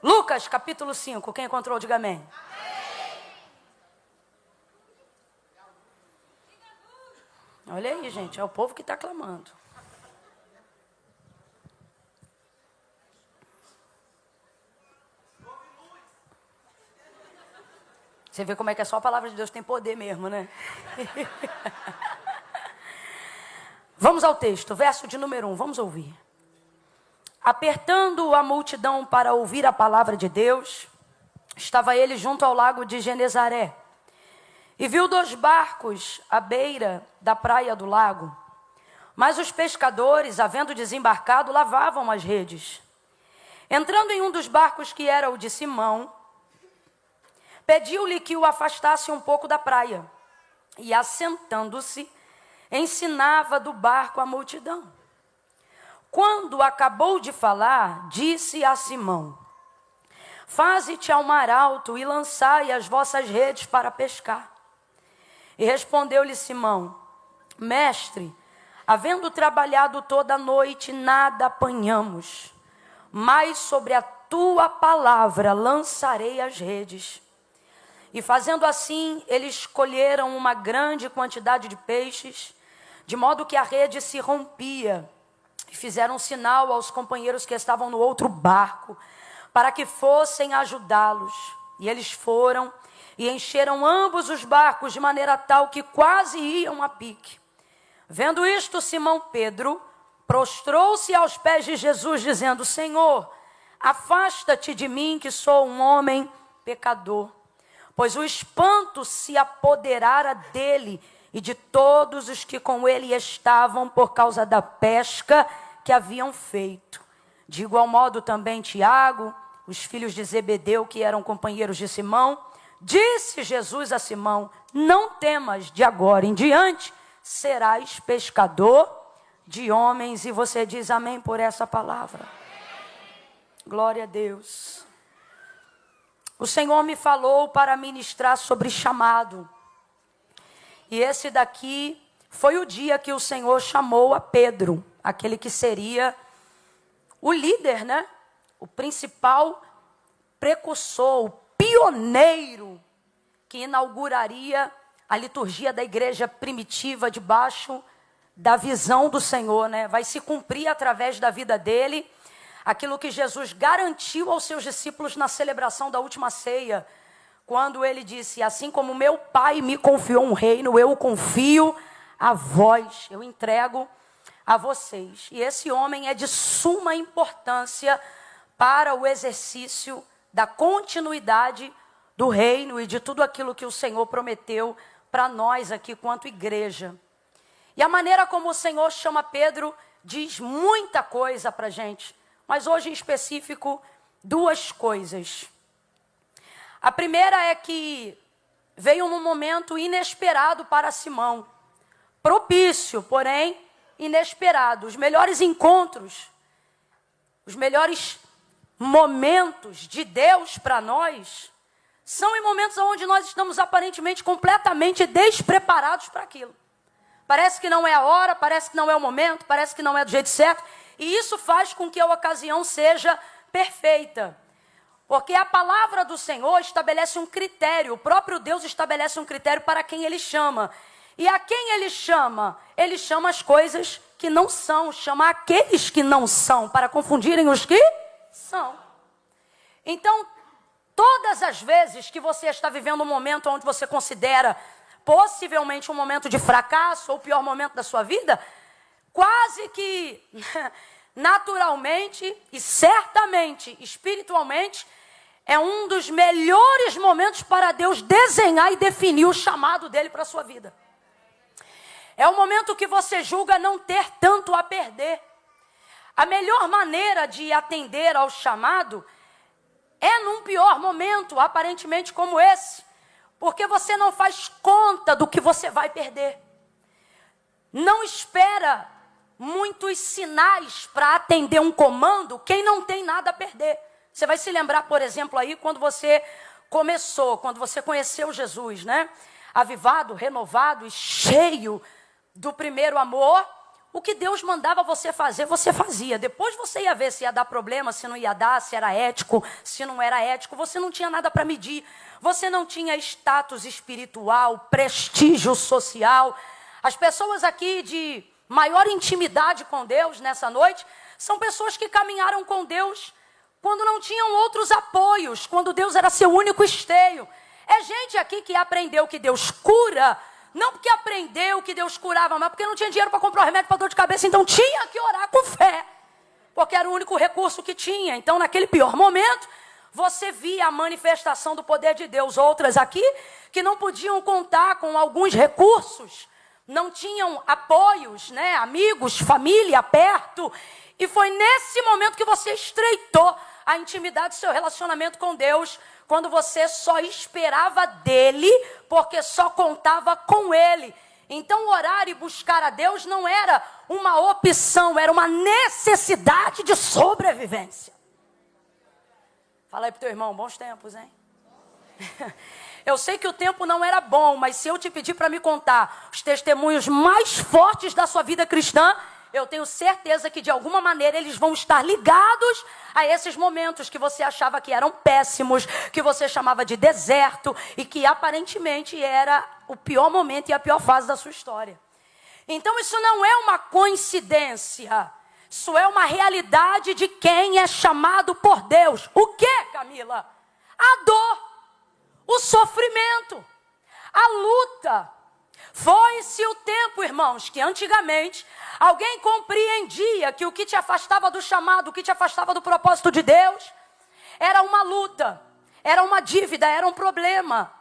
Lucas, capítulo 5. Quem encontrou, diga amém. Olha aí, gente, é o povo que está clamando. Você vê como é que é só a palavra de Deus tem poder mesmo, né? Vamos ao texto, verso de número 1, vamos ouvir. Apertando a multidão para ouvir a palavra de Deus, estava ele junto ao lago de Genezaré. E viu 2 barcos à beira da praia do lago. Mas os pescadores, havendo desembarcado, lavavam as redes. Entrando em um dos barcos, que era o de Simão, pediu-lhe que o afastasse um pouco da praia. E assentando-se, ensinava do barco a multidão. Quando acabou de falar, disse a Simão: faze-te ao mar alto e lançai as vossas redes para pescar. E respondeu-lhe Simão: mestre, havendo trabalhado toda a noite, nada apanhamos, mas sobre a tua palavra lançarei as redes. E fazendo assim, eles colheram uma grande quantidade de peixes, de modo que a rede se rompia. E fizeram um sinal aos companheiros que estavam no outro barco, para que fossem ajudá-los. E eles foram e encheram ambos os barcos, de maneira tal que quase iam a pique. Vendo isto, Simão Pedro prostrou-se aos pés de Jesus, dizendo: Senhor, afasta-te de mim, que sou um homem pecador. Pois o espanto se apoderara dele e de todos os que com ele estavam, por causa da pesca que haviam feito. De igual modo também Tiago, os filhos de Zebedeu, que eram companheiros de Simão. Disse Jesus a Simão: não temas, de agora em diante serás pescador de homens. E você diz amém por essa palavra. Glória a Deus. O Senhor me falou para ministrar sobre chamado. E esse daqui foi o dia que o Senhor chamou a Pedro, aquele que seria o líder, né? O principal precursor, o pioneiro que inauguraria a liturgia da igreja primitiva debaixo da visão do Senhor, né? Vai se cumprir através da vida dele aquilo que Jesus garantiu aos seus discípulos na celebração da última ceia, quando ele disse: assim como meu Pai me confiou um reino, eu confio a vós, eu entrego a vocês. E esse homem é de suma importância para o exercício da continuidade do reino e de tudo aquilo que o Senhor prometeu para nós aqui quanto igreja. E a maneira como o Senhor chama Pedro diz muita coisa para a gente, mas hoje em específico 2 coisas. A primeira é que veio num momento inesperado para Simão, propício, porém inesperado. Os melhores encontros, os melhores momentos de Deus para nós são em momentos onde nós estamos aparentemente completamente despreparados para aquilo. Parece que não é a hora, parece que não é o momento, parece que não é do jeito certo. E isso faz com que a ocasião seja perfeita. Porque a palavra do Senhor estabelece um critério, o próprio Deus estabelece um critério para quem Ele chama. E a quem Ele chama? Ele chama as coisas que não são, chama aqueles que não são, para confundirem os que são. Então, todas as vezes que você está vivendo um momento onde você considera possivelmente um momento de fracasso ou o pior momento da sua vida, quase que naturalmente e certamente, espiritualmente, é um dos melhores momentos para Deus desenhar e definir o chamado dele para a sua vida. É o momento que você julga não ter tanto a perder. A melhor maneira de atender ao chamado é num pior momento, aparentemente como esse, porque você não faz conta do que você vai perder. Não espera muitos sinais para atender um comando quem não tem nada a perder. Você vai se lembrar, por exemplo, aí quando você começou, quando você conheceu Jesus, né? Avivado, renovado e cheio do primeiro amor. O que Deus mandava você fazer, você fazia. Depois você ia ver se ia dar problema, se não ia dar, se era ético, se não era ético. Você não tinha nada para medir. Você não tinha status espiritual, prestígio social. As pessoas aqui de maior intimidade com Deus nessa noite são pessoas que caminharam com Deus quando não tinham outros apoios, quando Deus era seu único esteio. É gente aqui que aprendeu que Deus cura, não porque aprendeu que Deus curava, mas porque não tinha dinheiro para comprar o remédio para dor de cabeça, então tinha que orar com fé, porque era o único recurso que tinha. Então, naquele pior momento, você via a manifestação do poder de Deus. Outras aqui que não podiam contar com alguns recursos, não tinham apoios, né? Amigos, família perto, e foi nesse momento que você estreitou a intimidade do seu relacionamento com Deus, quando você só esperava dele, porque só contava com ele. Então, orar e buscar a Deus não era uma opção, era uma necessidade de sobrevivência. Fala aí pro teu irmão, bons tempos, hein? Eu sei que o tempo não era bom, mas se eu te pedir para me contar os testemunhos mais fortes da sua vida cristã, eu tenho certeza que de alguma maneira eles vão estar ligados a esses momentos que você achava que eram péssimos, que você chamava de deserto e que aparentemente era o pior momento e a pior fase da sua história. Então isso não é uma coincidência, isso é uma realidade de quem é chamado por Deus. O que, Camila? A dor, o sofrimento, a luta. Foi-se o tempo, irmãos, que antigamente alguém compreendia que o que te afastava do chamado, o que te afastava do propósito de Deus, era uma luta, era uma dívida, era um problema.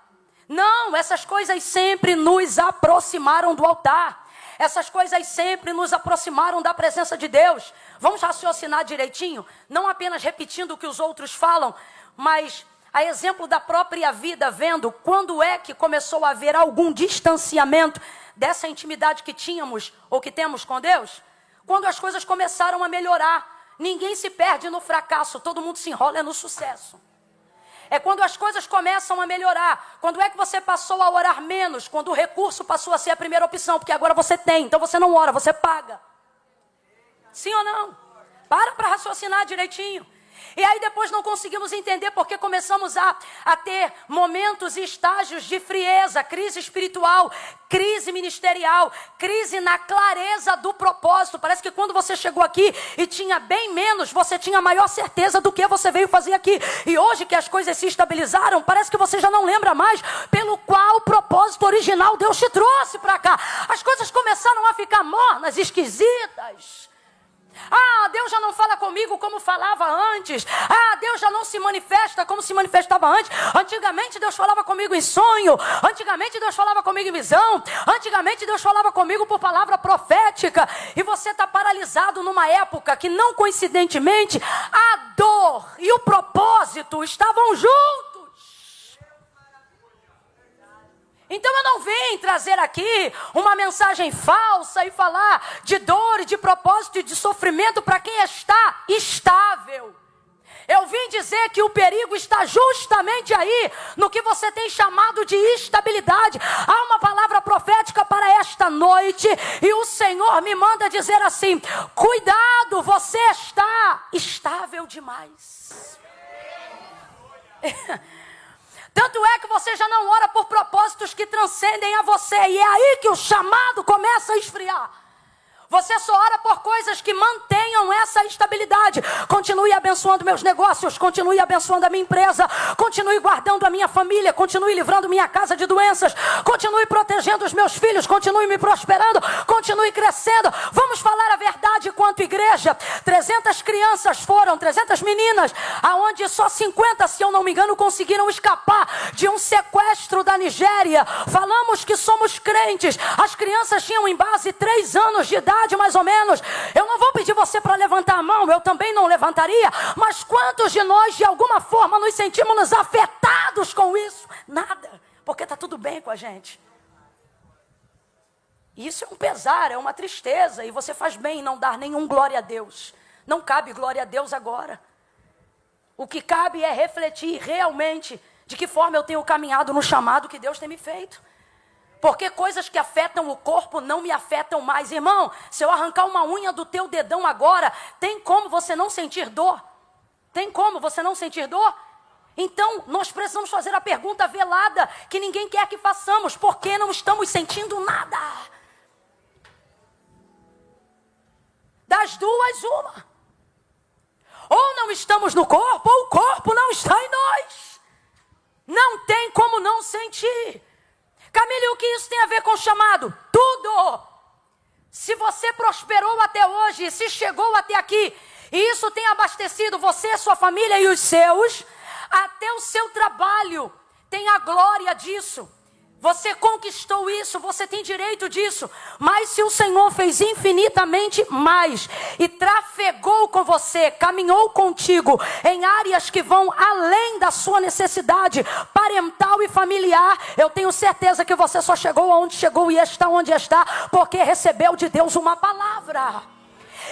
Não, essas coisas sempre nos aproximaram do altar. Essas coisas sempre nos aproximaram da presença de Deus. Vamos raciocinar direitinho, não apenas repetindo o que os outros falam, mas a exemplo da própria vida, vendo quando é que começou a haver algum distanciamento dessa intimidade que tínhamos ou que temos com Deus. Quando as coisas começaram a melhorar. Ninguém se perde no fracasso, todo mundo se enrola no sucesso. É quando as coisas começam a melhorar. Quando é que você passou a orar menos? Quando o recurso passou a ser a primeira opção, porque agora você tem, então você não ora, você paga. Sim ou não? Para raciocinar direitinho. E aí depois não conseguimos entender porque começamos a ter momentos e estágios de frieza, crise espiritual, crise ministerial, crise na clareza do propósito. Parece que quando você chegou aqui e tinha bem menos, você tinha maior certeza do que você veio fazer aqui. E hoje que as coisas se estabilizaram, parece que você já não lembra mais pelo qual o propósito original Deus te trouxe para cá. As coisas começaram a ficar mornas, esquisitas. Ah, Deus já não fala comigo como falava antes. Ah, Deus já não se manifesta como se manifestava antes. Antigamente Deus falava comigo em sonho. Antigamente Deus falava comigo em visão. Antigamente Deus falava comigo por palavra profética. E você está paralisado numa época que não coincidentemente a dor e o propósito estavam juntos. Então eu não vim trazer aqui uma mensagem falsa e falar de dor, de propósito e de sofrimento para quem está estável. Eu vim dizer que o perigo está justamente aí, no que você tem chamado de estabilidade. Há uma palavra profética para esta noite e o Senhor me manda dizer assim: cuidado, você está estável demais. Tanto é que você já não ora por propósitos que transcendem a você. E é aí que o chamado começa a esfriar. Você só ora por coisas que mantenham essa estabilidade. Continue abençoando meus negócios, continue abençoando a minha empresa, continue guardando a minha família, continue livrando minha casa de doenças, continue protegendo os meus filhos, continue me prosperando, continue crescendo. Vamos falar a verdade quanto igreja. 300 crianças foram, 300 meninas, aonde só 50, se eu não me engano, conseguiram escapar de um sequestro da Nigéria. Falamos que somos crentes. As crianças tinham em base 3 anos de idade, mais ou menos. Eu não vou pedir você para levantar a mão, eu também não levantaria, mas quantos de nós de alguma forma nos sentimos afetados com isso? Nada, porque está tudo bem com a gente. Isso é um pesar, é uma tristeza, e você faz bem em não dar nenhum glória a Deus. Não cabe glória a Deus agora. O que cabe é refletir realmente de que forma eu tenho caminhado no chamado que Deus tem me feito. Porque coisas que afetam o corpo não me afetam mais. Irmão, se eu arrancar uma unha do teu dedão agora, tem como você não sentir dor? Tem como você não sentir dor? Então, nós precisamos fazer a pergunta velada que ninguém quer que façamos. Por que não estamos sentindo nada? Das duas, uma. Ou não estamos no corpo, ou o corpo não está em nós. Não tem como não sentir. Camila, o que isso tem a ver com o chamado? Tudo. Se você prosperou até hoje, se chegou até aqui, e isso tem abastecido você, sua família e os seus, até o seu trabalho tem a glória disso. Você conquistou isso, você tem direito disso. Mas se o Senhor fez infinitamente mais e trafegou com você, caminhou contigo em áreas que vão além da sua necessidade parental e familiar, eu tenho certeza que você só chegou aonde chegou e está onde está porque recebeu de Deus uma palavra.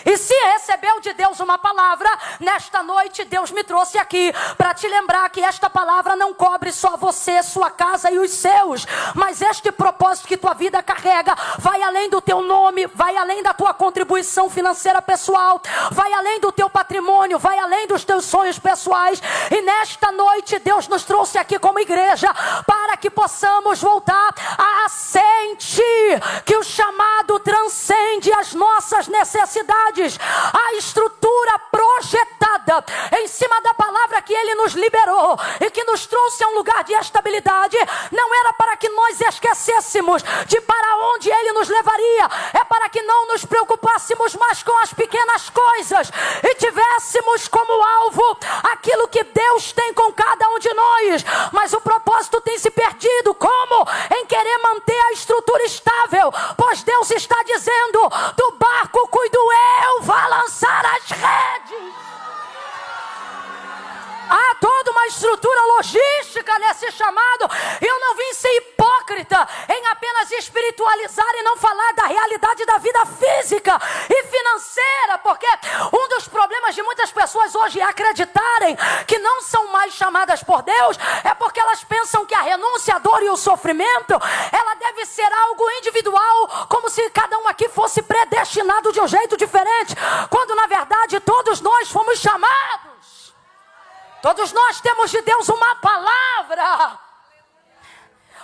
E se recebeu de Deus uma palavra, nesta noite Deus me trouxe aqui para te lembrar que esta palavra não cobre só você, sua casa e os seus, mas este propósito que tua vida carrega vai além do teu nome, vai além da tua contribuição financeira pessoal, vai além do teu patrimônio, vai além dos teus sonhos pessoais. E nesta noite Deus nos trouxe aqui como igreja para que possamos voltar a sentir que o chamado transcende as nossas necessidades. A estrutura projetada em cima da palavra que Ele nos liberou e que nos trouxe a um lugar de estabilidade, não era para que nós esquecêssemos de para onde Ele nos levaria, é para que não nos preocupássemos mais com as pequenas coisas e tivéssemos como alvo aquilo que Deus tem com cada um de nós. Mas o propósito tem se perdido. Como? Em querer manter a estrutura estável, pois Deus está dizendo: do barco cuido eu, vá lançar as redes. Há toda uma estrutura logística nesse chamado. Eu não vim ser hipócrita em apenas espiritualizar e não falar da realidade da vida física e financeira, porque um dos problemas de muitas pessoas hoje é acreditarem que não são mais chamadas por Deus, é porque elas pensam que a renúncia, a dor e o sofrimento, ela deve ser algo individual, como se cada um aqui fosse predestinado de um jeito diferente, quando na verdade todos nós fomos chamados. Todos nós temos de Deus uma palavra.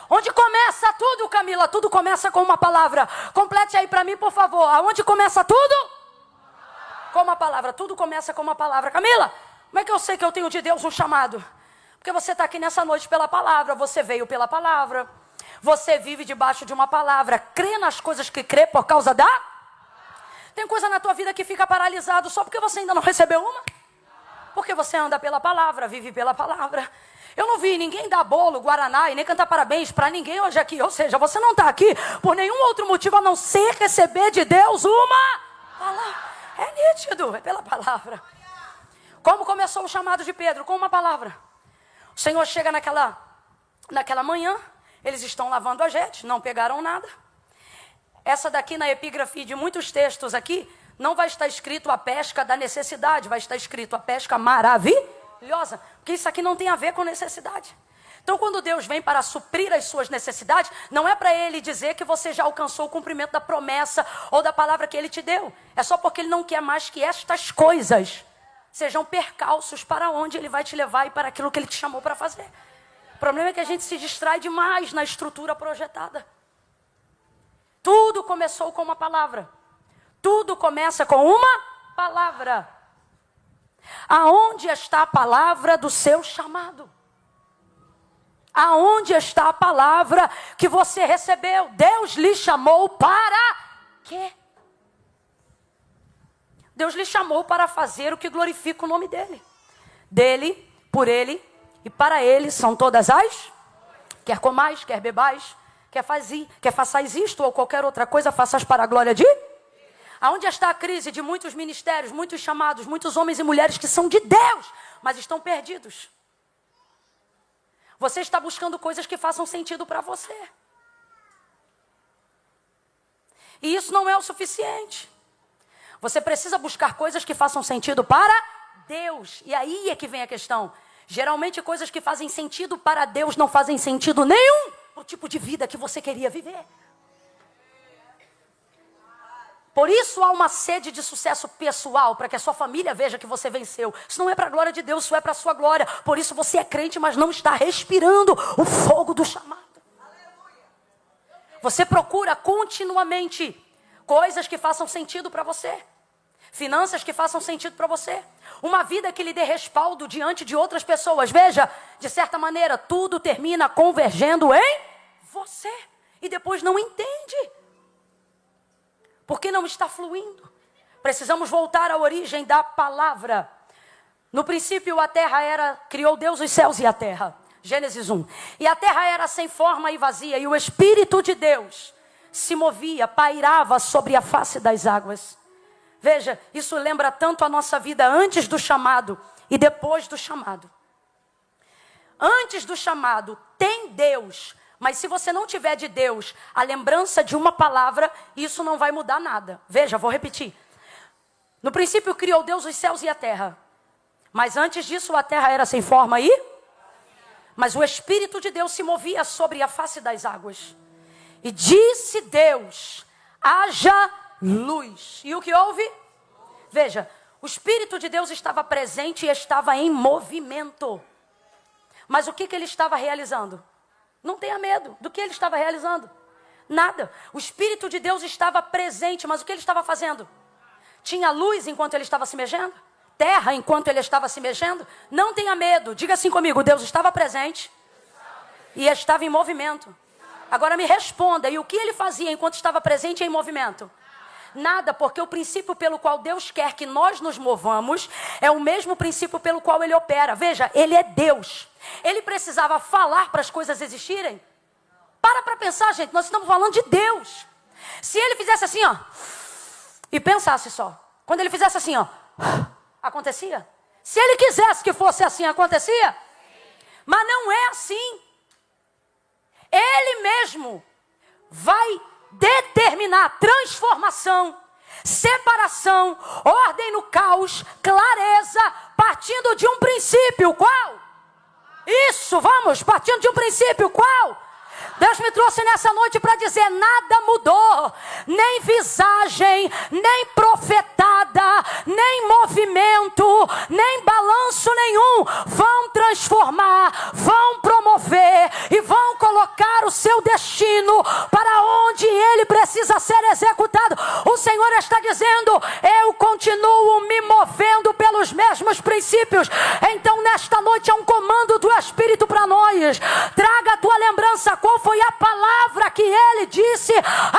Onde começa tudo, Camila? Tudo começa com uma palavra. Complete aí para mim, por favor. Aonde começa tudo? Com uma palavra. Tudo começa com uma palavra. Camila, como é que eu sei que eu tenho de Deus um chamado? Porque você está aqui nessa noite pela palavra. Você veio pela palavra. Você vive debaixo de uma palavra. Crê nas coisas que crê por causa da... Tem coisa na tua vida que fica paralisado só porque você ainda não recebeu uma? Porque você anda pela palavra, vive pela palavra. Eu não vi ninguém dar bolo, guaraná e nem cantar parabéns para ninguém hoje aqui. Ou seja, você não está aqui por nenhum outro motivo a não ser receber de Deus uma palavra. É nítido, é pela palavra. Como começou o chamado de Pedro? Com uma palavra. O Senhor chega naquela manhã, eles estão lavando as redes, não pegaram nada. Essa daqui na epígrafe de muitos textos aqui, não vai estar escrito a pesca da necessidade, vai estar escrito a pesca maravilhosa, porque isso aqui não tem a ver com necessidade. Então, quando Deus vem para suprir as suas necessidades, não é para Ele dizer que você já alcançou o cumprimento da promessa ou da palavra que Ele te deu. É só porque Ele não quer mais que estas coisas sejam percalços para onde Ele vai te levar e para aquilo que Ele te chamou para fazer. O problema é que a gente se distrai demais na estrutura projetada. Tudo começou com uma palavra. Tudo começa com uma palavra. Aonde está a palavra do seu chamado? Aonde está a palavra que você recebeu? Deus lhe chamou para quê? Deus lhe chamou para fazer o que glorifica o nome dele. Dele, por ele e para ele são todas as... Quer comais, quer bebais, quer façais isto ou qualquer outra coisa, faças para a glória de... Aonde está a crise de muitos ministérios, muitos chamados, muitos homens e mulheres que são de Deus, mas estão perdidos? Você está buscando coisas que façam sentido para você. E isso não é o suficiente. Você precisa buscar coisas que façam sentido para Deus. E aí é que vem a questão. Geralmente coisas que fazem sentido para Deus não fazem sentido nenhum para o tipo de vida que você queria viver. Por isso há uma sede de sucesso pessoal, para que a sua família veja que você venceu. Isso não é para a glória de Deus, isso é para a sua glória. Por isso você é crente, mas não está respirando o fogo do chamado. Você procura continuamente coisas que façam sentido para você. Finanças que façam sentido para você. Uma vida que lhe dê respaldo diante de outras pessoas. Veja, de certa maneira, tudo termina convergendo em você. E depois não entende. Porque não está fluindo. Precisamos voltar à origem da palavra. No princípio a terra criou Deus os céus e a terra. Gênesis 1. E a terra era sem forma e vazia. E o Espírito de Deus se movia, pairava sobre a face das águas. Veja, isso lembra tanto a nossa vida antes do chamado e depois do chamado. Antes do chamado tem Deus. Mas se você não tiver de Deus a lembrança de uma palavra, isso não vai mudar nada. Veja, vou repetir. No princípio criou Deus os céus e a terra. Mas antes disso a terra era sem forma e... Mas o Espírito de Deus se movia sobre a face das águas. E disse Deus, haja luz. E o que houve? Veja, o Espírito de Deus estava presente e estava em movimento. Mas o que ele estava realizando? Não tenha medo do que ele estava realizando. Nada. O Espírito de Deus estava presente, mas o que ele estava fazendo? Tinha luz enquanto ele estava se mexendo? Terra enquanto ele estava se mexendo? Não tenha medo. Diga assim comigo, Deus estava presente e estava em movimento. Agora me responda, e o que ele fazia enquanto estava presente e em movimento? Nada, porque o princípio pelo qual Deus quer que nós nos movamos é o mesmo princípio pelo qual ele opera. Veja, ele é Deus. Ele precisava falar para as coisas existirem? Para pensar, gente, nós estamos falando de Deus. Se ele fizesse assim, ó, e pensasse só. Quando ele fizesse assim, ó, acontecia? Se ele quisesse que fosse assim, acontecia? Mas não é assim. Ele mesmo vai determinar transformação, separação, ordem no caos, clareza, partindo de um princípio. Qual? Isso, vamos, partindo de um princípio. Qual? Deus me trouxe nessa noite para dizer, nada mudou, nem visagem, nem profetada, nem movimento, nem balanço nenhum, vão transformar, vão promover e vão colocar o seu destino para onde ele precisa ser executado. O Senhor está dizendo, eu continuo me movendo pelos mesmos princípios. Então nesta noite é um comando do Espírito para nós. Traga a tua lembrança, qual foi a palavra que ele disse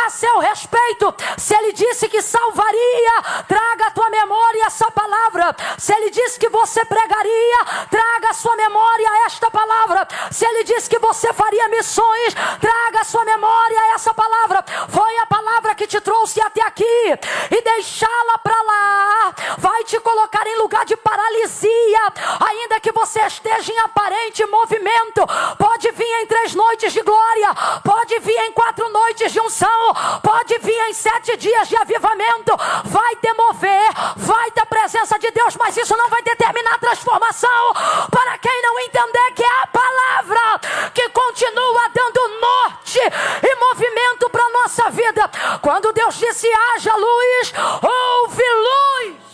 a seu respeito. Se ele disse que salvaria, traga a tua memória essa palavra. Se ele disse que você pregaria, traga a sua memória esta palavra. Se ele disse que você faria missões, traga a sua memória essa palavra. Foi a palavra que te trouxe até aqui, e deixá-la para lá vai te colocar em lugar de paralisia. Ainda que você esteja em aparente movimento, pode vir em 3 noites de glória, pode vir em 4 noites de unção, pode vir em 7 dias de avivamento, vai ter mover, vai ter presença de Deus, mas isso não vai determinar transformação. Para quem não entender que é a palavra que continua dando norte e movimento para a nossa vida. Quando Deus disse haja luz, houve luz.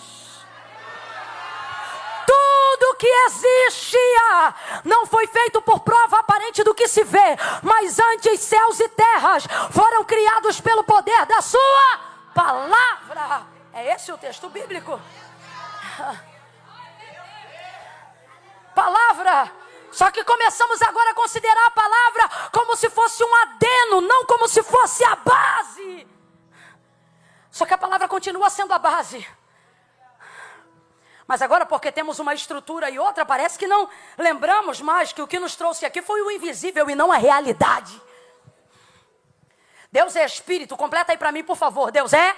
Tudo que existia não foi feito por prova aparente do que se vê, mas antes céus e terras foram criados pelo poder da sua palavra. É esse o texto bíblico. Palavra. Só que começamos agora a considerar a palavra como se fosse um adeno, não como se fosse a base. Só que a palavra continua sendo a base. Mas agora, porque temos uma estrutura e outra, parece que não lembramos mais que o que nos trouxe aqui foi o invisível e não a realidade. Deus é Espírito. Completa aí para mim, por favor. Deus é?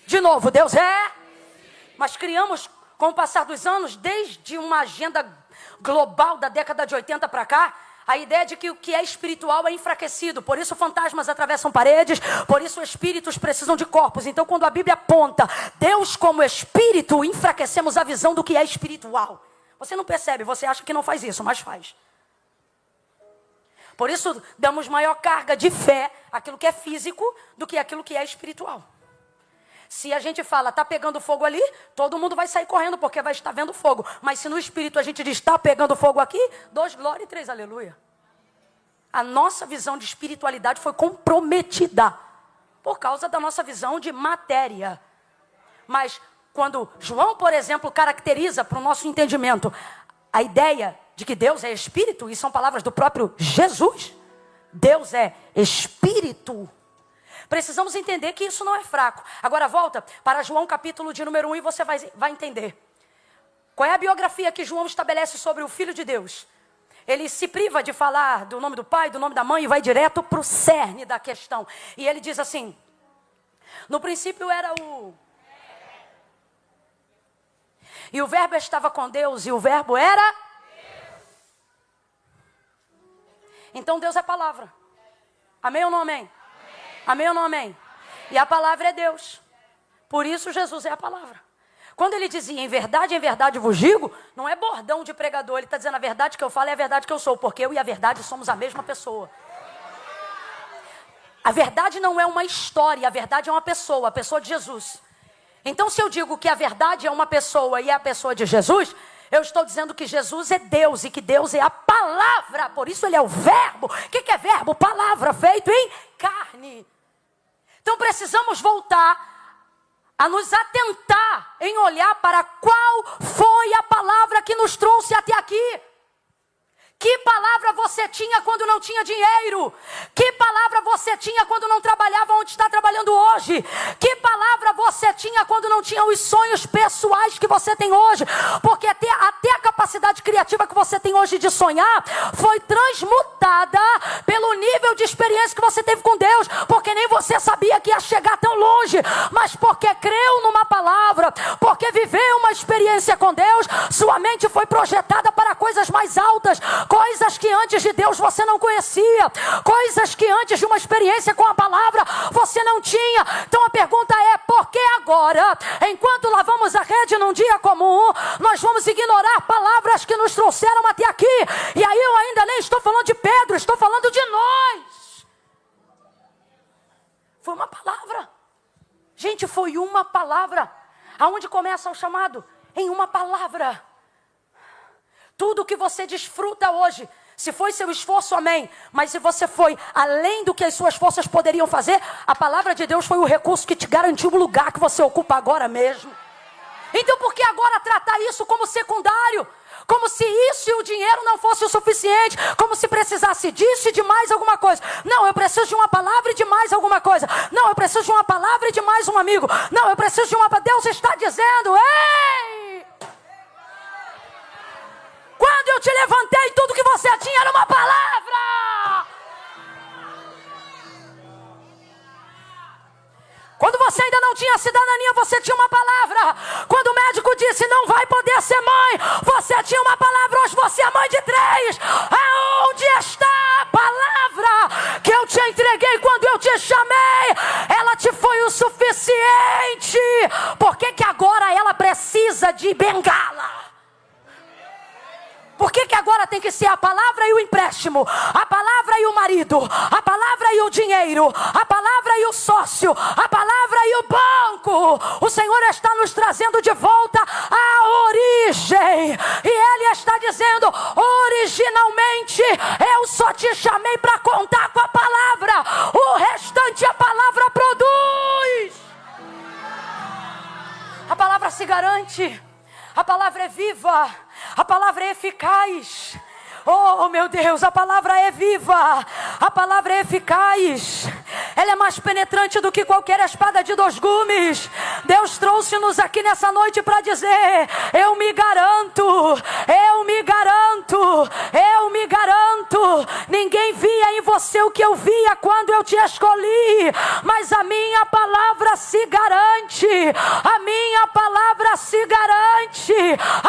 De novo, Deus é? Mas criamos, com o passar dos anos, desde uma agenda global da década de 80 para cá, a ideia de que o que é espiritual é enfraquecido. Por isso fantasmas atravessam paredes, por isso espíritos precisam de corpos. Então quando a Bíblia aponta Deus como espírito, enfraquecemos a visão do que é espiritual. Você não percebe, você acha que não faz isso, mas faz. Por isso, damos maior carga de fé àquilo que é físico do que aquilo que é espiritual. Se a gente fala, está pegando fogo ali, todo mundo vai sair correndo porque vai estar vendo fogo. Mas se no espírito a gente diz, está pegando fogo aqui, 2 glória e 3 aleluia. A nossa visão de espiritualidade foi comprometida por causa da nossa visão de matéria. Mas quando João, por exemplo, caracteriza para o nosso entendimento a ideia de que Deus é espírito, e são palavras do próprio Jesus, Deus é espírito. Precisamos entender que isso não é fraco. Agora volta para João capítulo de número 1 e você vai entender. Qual é a biografia que João estabelece sobre o Filho de Deus? Ele se priva de falar do nome do pai, do nome da mãe e vai direto para o cerne da questão. E ele diz assim, no princípio era o... E o verbo estava com Deus e o verbo era... Então Deus é palavra. Amém ou não amém? Amém ou não amém? E a palavra é Deus. Por isso Jesus é a palavra. Quando ele dizia em verdade vos digo, não é bordão de pregador. Ele está dizendo a verdade que eu falo é a verdade que eu sou. Porque eu e a verdade somos a mesma pessoa. A verdade não é uma história, a verdade é uma pessoa, a pessoa de Jesus. Então se eu digo que a verdade é uma pessoa e é a pessoa de Jesus, eu estou dizendo que Jesus é Deus e que Deus é a palavra. Por isso ele é o verbo. O que é verbo? Palavra feito em carne. Então precisamos voltar a nos atentar em olhar para qual foi a palavra que nos trouxe até aqui. Que palavra você tinha quando não tinha dinheiro? Que palavra você tinha quando não trabalhava onde está trabalhando hoje? Que palavra você tinha quando não tinha os sonhos pessoais que você tem hoje? Porque até a capacidade criativa que você tem hoje de sonhar foi transmutada pelo nível de experiência que você teve com Deus. Porque nem você sabia que ia chegar tão longe. Mas porque creu numa palavra, porque viveu uma experiência com Deus, sua mente foi projetada para coisas mais altas. Coisas que antes de Deus você não conhecia. Coisas que antes de uma experiência com a palavra você não tinha. Então a pergunta é, por que agora, enquanto lavamos a rede num dia comum, nós vamos ignorar palavras que nos trouxeram até aqui? E aí eu ainda nem estou falando de Pedro, estou falando de nós. Foi uma palavra. Gente, foi uma palavra. Aonde começa o chamado? Em uma palavra. Tudo que você desfruta hoje, se foi seu esforço, amém. Mas se você foi além do que as suas forças poderiam fazer, a palavra de Deus foi o recurso que te garantiu o lugar que você ocupa agora mesmo. Então por que agora tratar isso como secundário? Como se isso e o dinheiro não fosse o suficiente. Como se precisasse disso e de mais alguma coisa. Não, eu preciso de uma palavra e de mais alguma coisa. Não, eu preciso de uma palavra e de mais um amigo. Não, eu preciso de uma... Deus está dizendo, ei! Quando eu te levantei, tudo que você tinha era uma palavra. Quando você ainda não tinha cidadania, você tinha uma palavra. Quando o médico disse, não vai poder ser mãe, você tinha uma palavra. Hoje você é mãe de 3. Aonde está a palavra que eu te entreguei quando eu te chamei? Ela te foi o suficiente. Por que agora ela precisa de bengala? Por que agora tem que ser a palavra e o empréstimo? A palavra e o marido? A palavra e o dinheiro? A palavra e o sócio? A palavra e o banco? O Senhor está nos trazendo de volta à origem. E Ele está dizendo, originalmente eu só te chamei para contar com a palavra. O restante a palavra produz. A palavra se garante. A palavra é viva. A palavra é eficaz. Oh, meu Deus, a palavra é viva. A palavra é eficaz. Ela é mais penetrante do que qualquer espada de 2 gumes. Deus trouxe-nos aqui nessa noite para dizer, eu me garanto, eu me garanto, eu me garanto. Ninguém via em você o que eu via quando eu te escolhi. Mas a minha palavra se garante. A minha palavra se garante.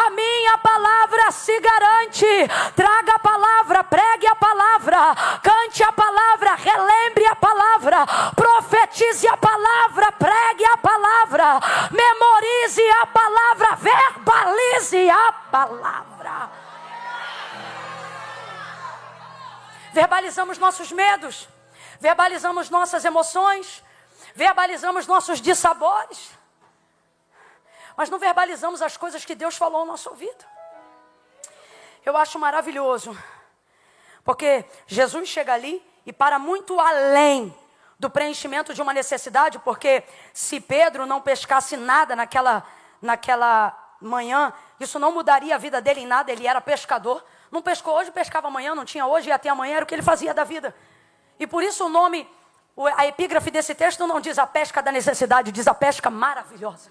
A minha palavra se garante. Traga a palavra, pregue a palavra, cante a palavra, relembre a palavra, profetize a palavra, pregue a palavra, memorize a palavra, verbalize a palavra. verbalizamos nossos medos, verbalizamos nossas emoções, verbalizamos nossos dissabores, mas não verbalizamos as coisas que Deus falou ao nosso ouvido. Eu acho maravilhoso, porque Jesus chega ali e para muito além do preenchimento de uma necessidade, porque se Pedro não pescasse nada naquela manhã, isso não mudaria a vida dele em nada. Ele era pescador, não pescou hoje, pescava amanhã, não tinha hoje e até amanhã, era o que ele fazia da vida. E por isso o nome, a epígrafe desse texto não diz a pesca da necessidade, diz a pesca maravilhosa.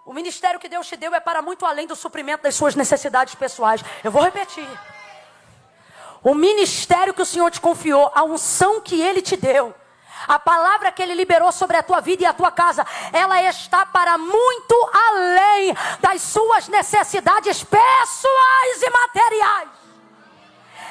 O ministério que Deus te deu é para muito além do suprimento das suas necessidades pessoais. Eu vou repetir. O ministério que o Senhor te confiou, a unção que Ele te deu, a palavra que Ele liberou sobre a tua vida e a tua casa, ela está para muito além das suas necessidades pessoais e materiais.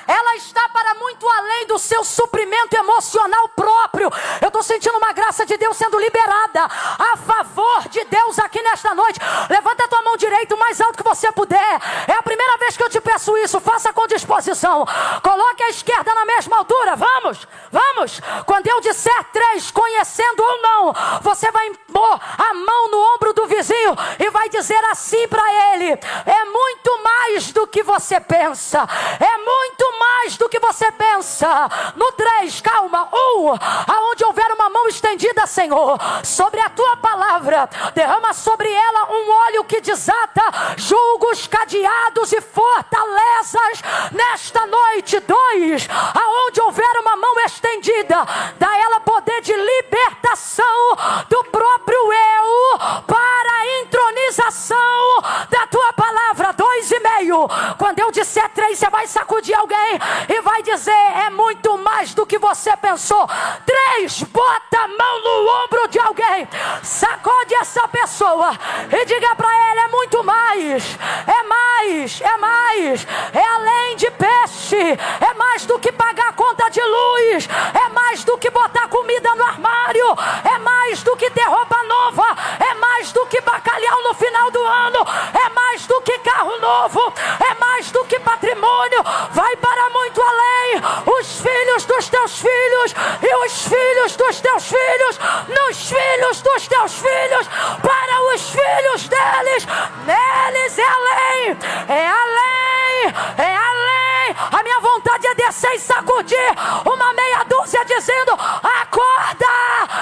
Ela está para muito além do seu suprimento emocional próprio. Eu estou sentindo uma graça de Deus sendo liberada a favor de Deus aqui nesta noite. Levanta a tua mão direita o mais alto que você puder. É a primeira vez que eu te peço isso. Faça com disposição. Coloque a esquerda na mesma altura. Vamos, vamos. Quando eu disser 3, conhecendo ou não, você vai pôr a mão no ombro do vizinho e vai dizer assim para ele: é muito mais do que você pensa. É muito mais do que você pensa. No 3, calma. 1, aonde houver uma mão estendida, Senhor, sobre a tua palavra, derrama sobre ela um óleo que desata julgos, cadeados e fortalezas nesta noite. 2, aonde houver uma mão estendida, dá ela poder de libertação do próprio eu para a entronização da tua palavra. 2,5. Quando eu disser 3, você vai sacudir alguém e vai dizer: é muito mais do que você pensou. 3, bota a mão no ombro de alguém, sacode essa pessoa e diga para ela: é muito mais, é mais, é mais, é além de peixe, é mais do que pagar a conta de luz, é mais do que botar comida no armário, é mais do que ter roupa nova, é mais do que bacalhau no final do ano, é mais do que carro novo, é mais do que patrimônio. Vai para muito além. Os filhos dos teus filhos e os filhos dos teus filhos, nos filhos dos teus filhos, para os filhos deles, neles é além, é além, é além. A minha vontade é descer e sacudir uma meia dúzia dizendo: acorda,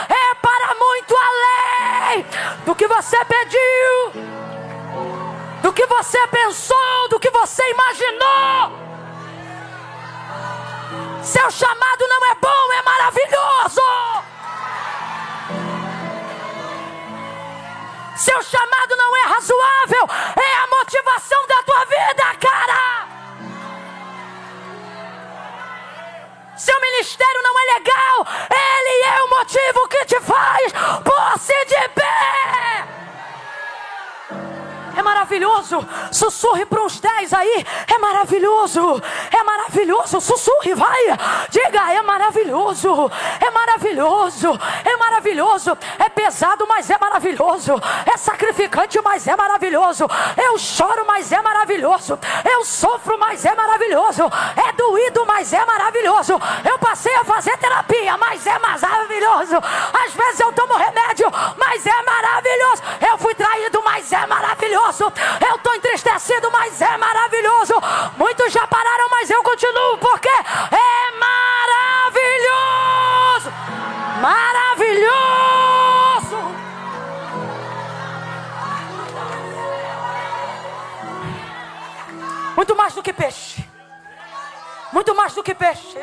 é para muito além do que você pediu, do que você pensou, do que você imaginou. Seu chamado não é bom, é maravilhoso. Seu chamado não é razoável, é a motivação da tua vida, cara. Seu ministério não é legal, ele é o motivo que te faz pôr-se de pé. É maravilhoso. Sussurre para uns 10 aí. É maravilhoso. É maravilhoso. Sussurre, vai. Diga: é maravilhoso. É maravilhoso. É maravilhoso. É pesado, mas é maravilhoso. É sacrificante, mas é maravilhoso. Eu choro, mas é maravilhoso. Eu sofro, mas é maravilhoso. É doído, mas é maravilhoso. Eu passei a fazer terapia, mas é maravilhoso. Às vezes eu tomo remédio, mas é maravilhoso. Eu fui traído, mas é maravilhoso. Eu estou entristecido, mas é maravilhoso. Muitos já pararam, mas eu continuo, porque é maravilhoso. Maravilhoso. Muito mais do que peixe. Muito mais do que peixe.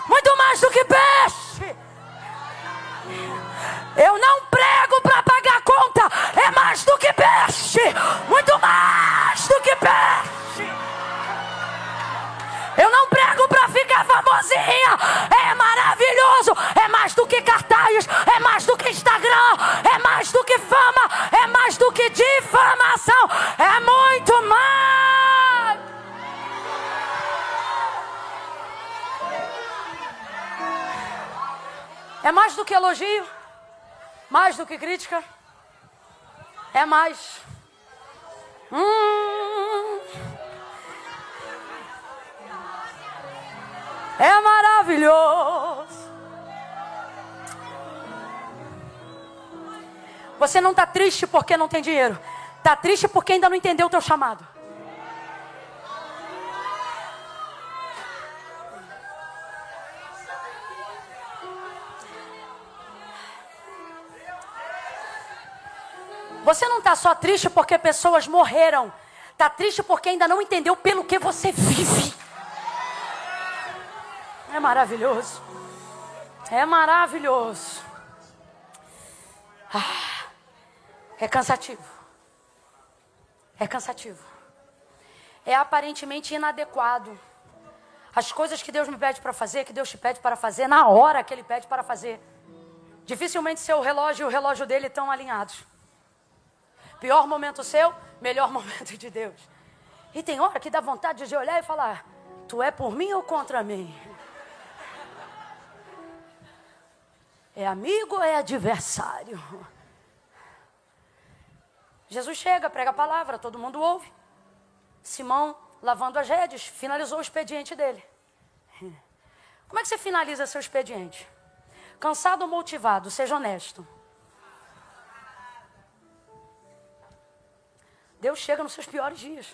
Muito mais do que peixe. Eu não prego para pagar conta. É mais do que peixe. Muito mais do que peixe. Eu não prego para ficar famosinha. É maravilhoso. É mais do que cartaz. É mais do que Instagram. É mais do que fama. É mais do que difamação. É muito mais. É mais do que elogio. Mais do que crítica. É mais. É maravilhoso. Você não está triste porque não tem dinheiro. Está triste porque ainda não entendeu o teu chamado. Você não está só triste porque pessoas morreram. Está triste porque ainda não entendeu pelo que você vive. É maravilhoso. É maravilhoso. É cansativo. É cansativo. É aparentemente inadequado. As coisas que Deus me pede para fazer, que Deus te pede para fazer, na hora que Ele pede para fazer. Dificilmente seu relógio e o relógio dele estão alinhados. Pior momento seu, melhor momento de Deus. E tem hora que dá vontade de olhar e falar: tu é por mim ou contra mim? É amigo ou é adversário? Jesus chega, prega a palavra, todo mundo ouve. Simão, lavando as redes, finalizou o expediente dele. Como é que você finaliza seu expediente? Cansado ou motivado? Seja honesto. Deus chega nos seus piores dias.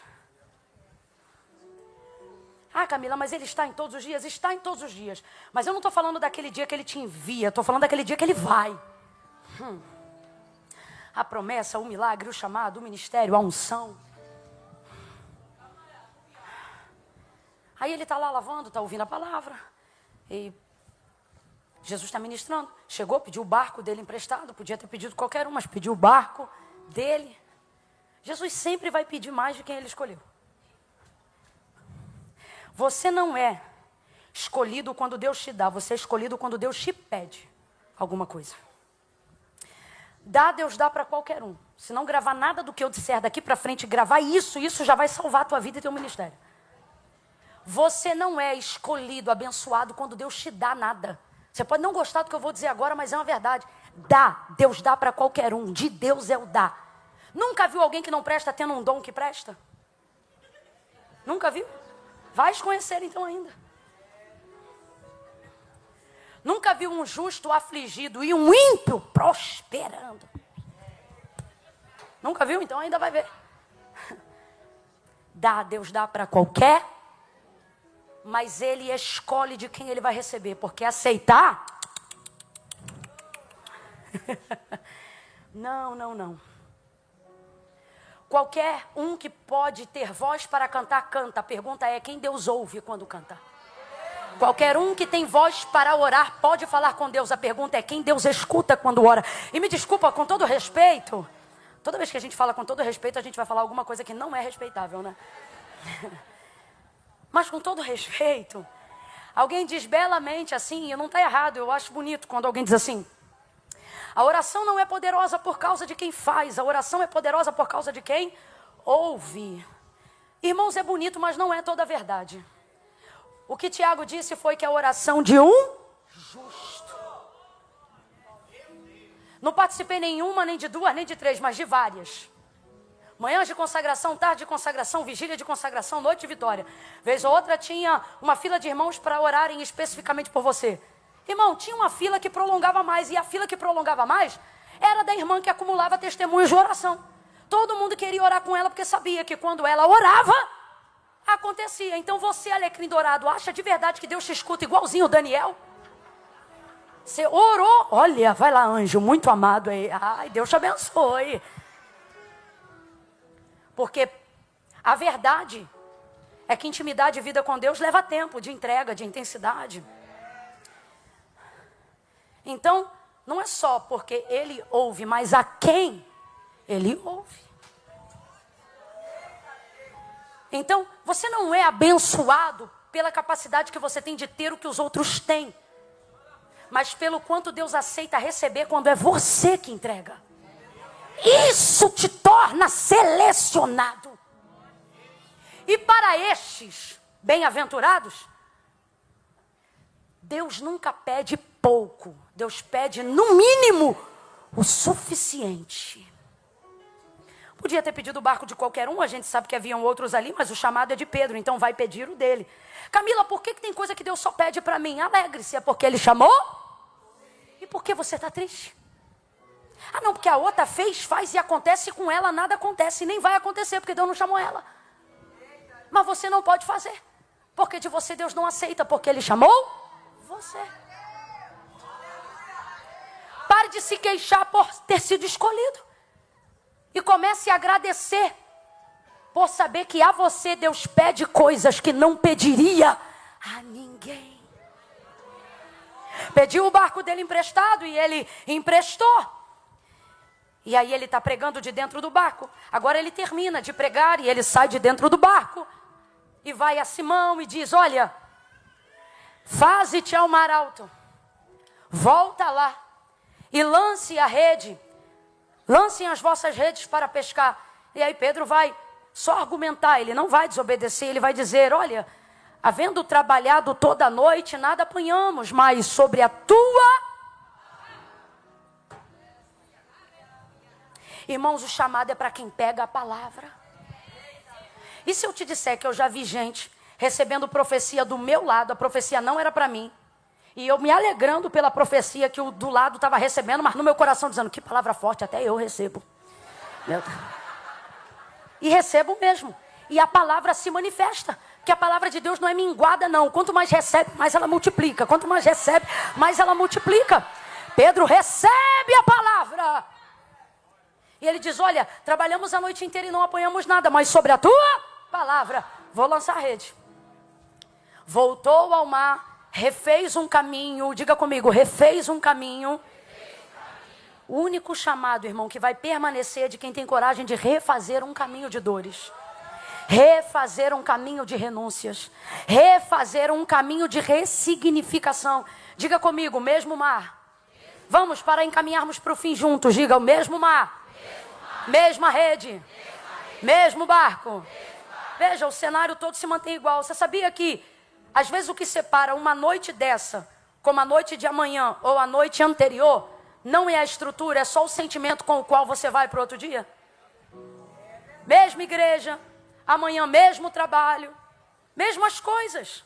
Ah, Camila, mas Ele está em todos os dias? Está em todos os dias. Mas eu não estou falando daquele dia que Ele te envia. Estou falando daquele dia que Ele vai. A promessa, o milagre, o chamado, o ministério, a unção. Aí ele está lá lavando, está ouvindo a palavra. E Jesus está ministrando. Chegou, pediu o barco dele emprestado. Podia ter pedido qualquer um, mas pediu o barco dele. Jesus sempre vai pedir mais de quem Ele escolheu. Você não é escolhido quando Deus te dá. Você é escolhido quando Deus te pede alguma coisa. Deus dá para qualquer um. Se não gravar nada do que eu disser daqui para frente, gravar isso já vai salvar a tua vida e teu ministério. Você não é escolhido, abençoado quando Deus te dá nada. Você pode não gostar do que eu vou dizer agora, mas é uma verdade. Deus dá para qualquer um. De Deus é o dá. Nunca viu alguém que não presta tendo um dom que presta? Nunca viu? Vais conhecer então ainda. Nunca viu um justo afligido e um ímpio prosperando? Nunca viu? Então ainda vai ver. Deus dá para qualquer, mas Ele escolhe de quem Ele vai receber, porque aceitar... Não. Qualquer um que pode ter voz para cantar, canta. A pergunta é: quem Deus ouve quando canta? Qualquer um que tem voz para orar pode falar com Deus. A pergunta é: quem Deus escuta quando ora? E me desculpa, com todo respeito, toda vez que a gente fala com todo respeito, a gente vai falar alguma coisa que não é respeitável, né? Mas com todo respeito, alguém diz belamente assim, e não está errado, eu acho bonito quando alguém diz assim: a oração não é poderosa por causa de quem faz, a oração é poderosa por causa de quem ouve. Irmãos, é bonito, mas não é toda a verdade. O que Tiago disse foi que a oração de um justo. Não participei nenhuma, nem de duas, nem de três, mas de várias. Manhãs de consagração, tarde de consagração, vigília de consagração, noite de vitória. Vez ou outra tinha uma fila de irmãos para orarem especificamente por você. Irmão, tinha uma fila que prolongava mais, e a fila que prolongava mais era da irmã que acumulava testemunhos de oração. Todo mundo queria orar com ela porque sabia que quando ela orava, acontecia. Então você, alecrim dourado, acha de verdade que Deus te escuta igualzinho o Daniel? Você orou, olha, vai lá, anjo, muito amado aí. Ai, Deus te abençoe. Porque a verdade é que intimidade e vida com Deus leva tempo de entrega, de intensidade. Então, não é só porque Ele ouve, mas a quem Ele ouve. Então, você não é abençoado pela capacidade que você tem de ter o que os outros têm, mas pelo quanto Deus aceita receber quando é você que entrega. Isso te torna selecionado. E para estes bem-aventurados, Deus nunca pede pouco. Deus pede, no mínimo, o suficiente. Podia ter pedido o barco de qualquer um, a gente sabe que haviam outros ali, mas o chamado é de Pedro, então vai pedir o dele. Camila, por que tem coisa que Deus só pede para mim? Alegre-se, é porque Ele chamou? E por que você está triste? Ah não, porque a outra fez, faz e acontece, e com ela nada acontece, e nem vai acontecer, porque Deus não chamou ela. Mas você não pode fazer, porque de você Deus não aceita, porque Ele chamou você. Pare de se queixar por ter sido escolhido. E comece a agradecer por saber que a você Deus pede coisas que não pediria a ninguém. Pediu o barco dele emprestado e ele emprestou. E aí ele está pregando de dentro do barco. Agora ele termina de pregar e ele sai de dentro do barco. E vai a Simão e diz, olha, faze-te ao mar alto. Volta lá e lance a rede. Lancem as vossas redes para pescar. E aí Pedro vai só argumentar, ele não vai desobedecer, ele vai dizer, olha, havendo trabalhado toda a noite, nada apanhamos, mas sobre a tua... Irmãos, o chamado é para quem pega a palavra. E se eu te disser que eu já vi gente recebendo profecia do meu lado, a profecia não era para mim, e eu me alegrando pela profecia que o do lado estava recebendo, mas no meu coração dizendo, que palavra forte, até eu recebo. Meu Deus. E recebo mesmo. E a palavra se manifesta. Porque a palavra de Deus não é minguada, não. Quanto mais recebe, mais ela multiplica. Quanto mais recebe, mais ela multiplica. Pedro recebe a palavra. E ele diz, olha, trabalhamos a noite inteira e não apanhamos nada, mas sobre a tua palavra, vou lançar a rede. Voltou ao mar, refez um caminho. Diga comigo, refez um caminho. O único chamado, irmão, que vai permanecer de quem tem coragem de refazer um caminho de dores. Refazer um caminho de renúncias. Refazer um caminho de ressignificação. Diga comigo, mesmo mar. Vamos para encaminharmos para o fim juntos. Diga, o mesmo mar. Mesma rede. Mesmo barco. Veja, o cenário todo se mantém igual. Você sabia que, às vezes, o que separa uma noite dessa, como a noite de amanhã ou a noite anterior, não é a estrutura, é só o sentimento com o qual você vai para o outro dia? Mesma igreja, amanhã mesmo trabalho, mesmas coisas.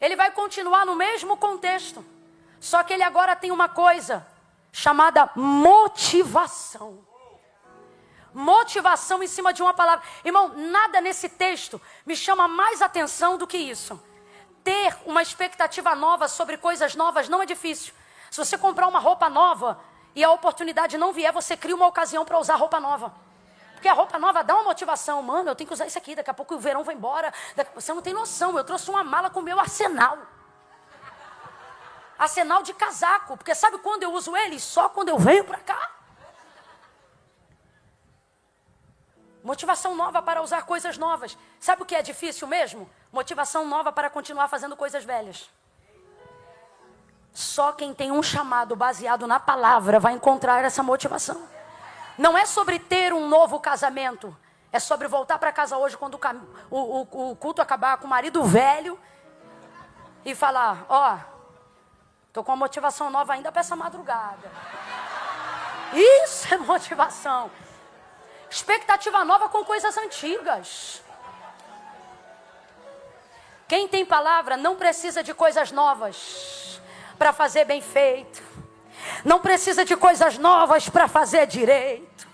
Ele vai continuar no mesmo contexto. Só que ele agora tem uma coisa chamada motivação. Motivação em cima de uma palavra. Irmão, nada nesse texto me chama mais atenção do que isso. Ter uma expectativa nova sobre coisas novas não é difícil. Se você comprar uma roupa nova e a oportunidade não vier, você cria uma ocasião para usar roupa nova. Porque a roupa nova dá uma motivação. Mano, eu tenho que usar isso aqui, daqui a pouco o verão vai embora. Você não tem noção, eu trouxe uma mala com o meu arsenal. Arsenal de casaco, porque sabe quando eu uso ele? Só quando eu venho para cá. Motivação nova para usar coisas novas. Sabe o que é difícil mesmo? Motivação nova para continuar fazendo coisas velhas. Só quem tem um chamado baseado na palavra vai encontrar essa motivação. Não é sobre ter um novo casamento. É sobre voltar para casa hoje quando o culto acabar com o marido velho e falar, ó, tô com uma motivação nova ainda para essa madrugada. Isso é motivação. Expectativa nova com coisas antigas. Quem tem palavra não precisa de coisas novas para fazer bem feito. Não precisa de coisas novas para fazer direito.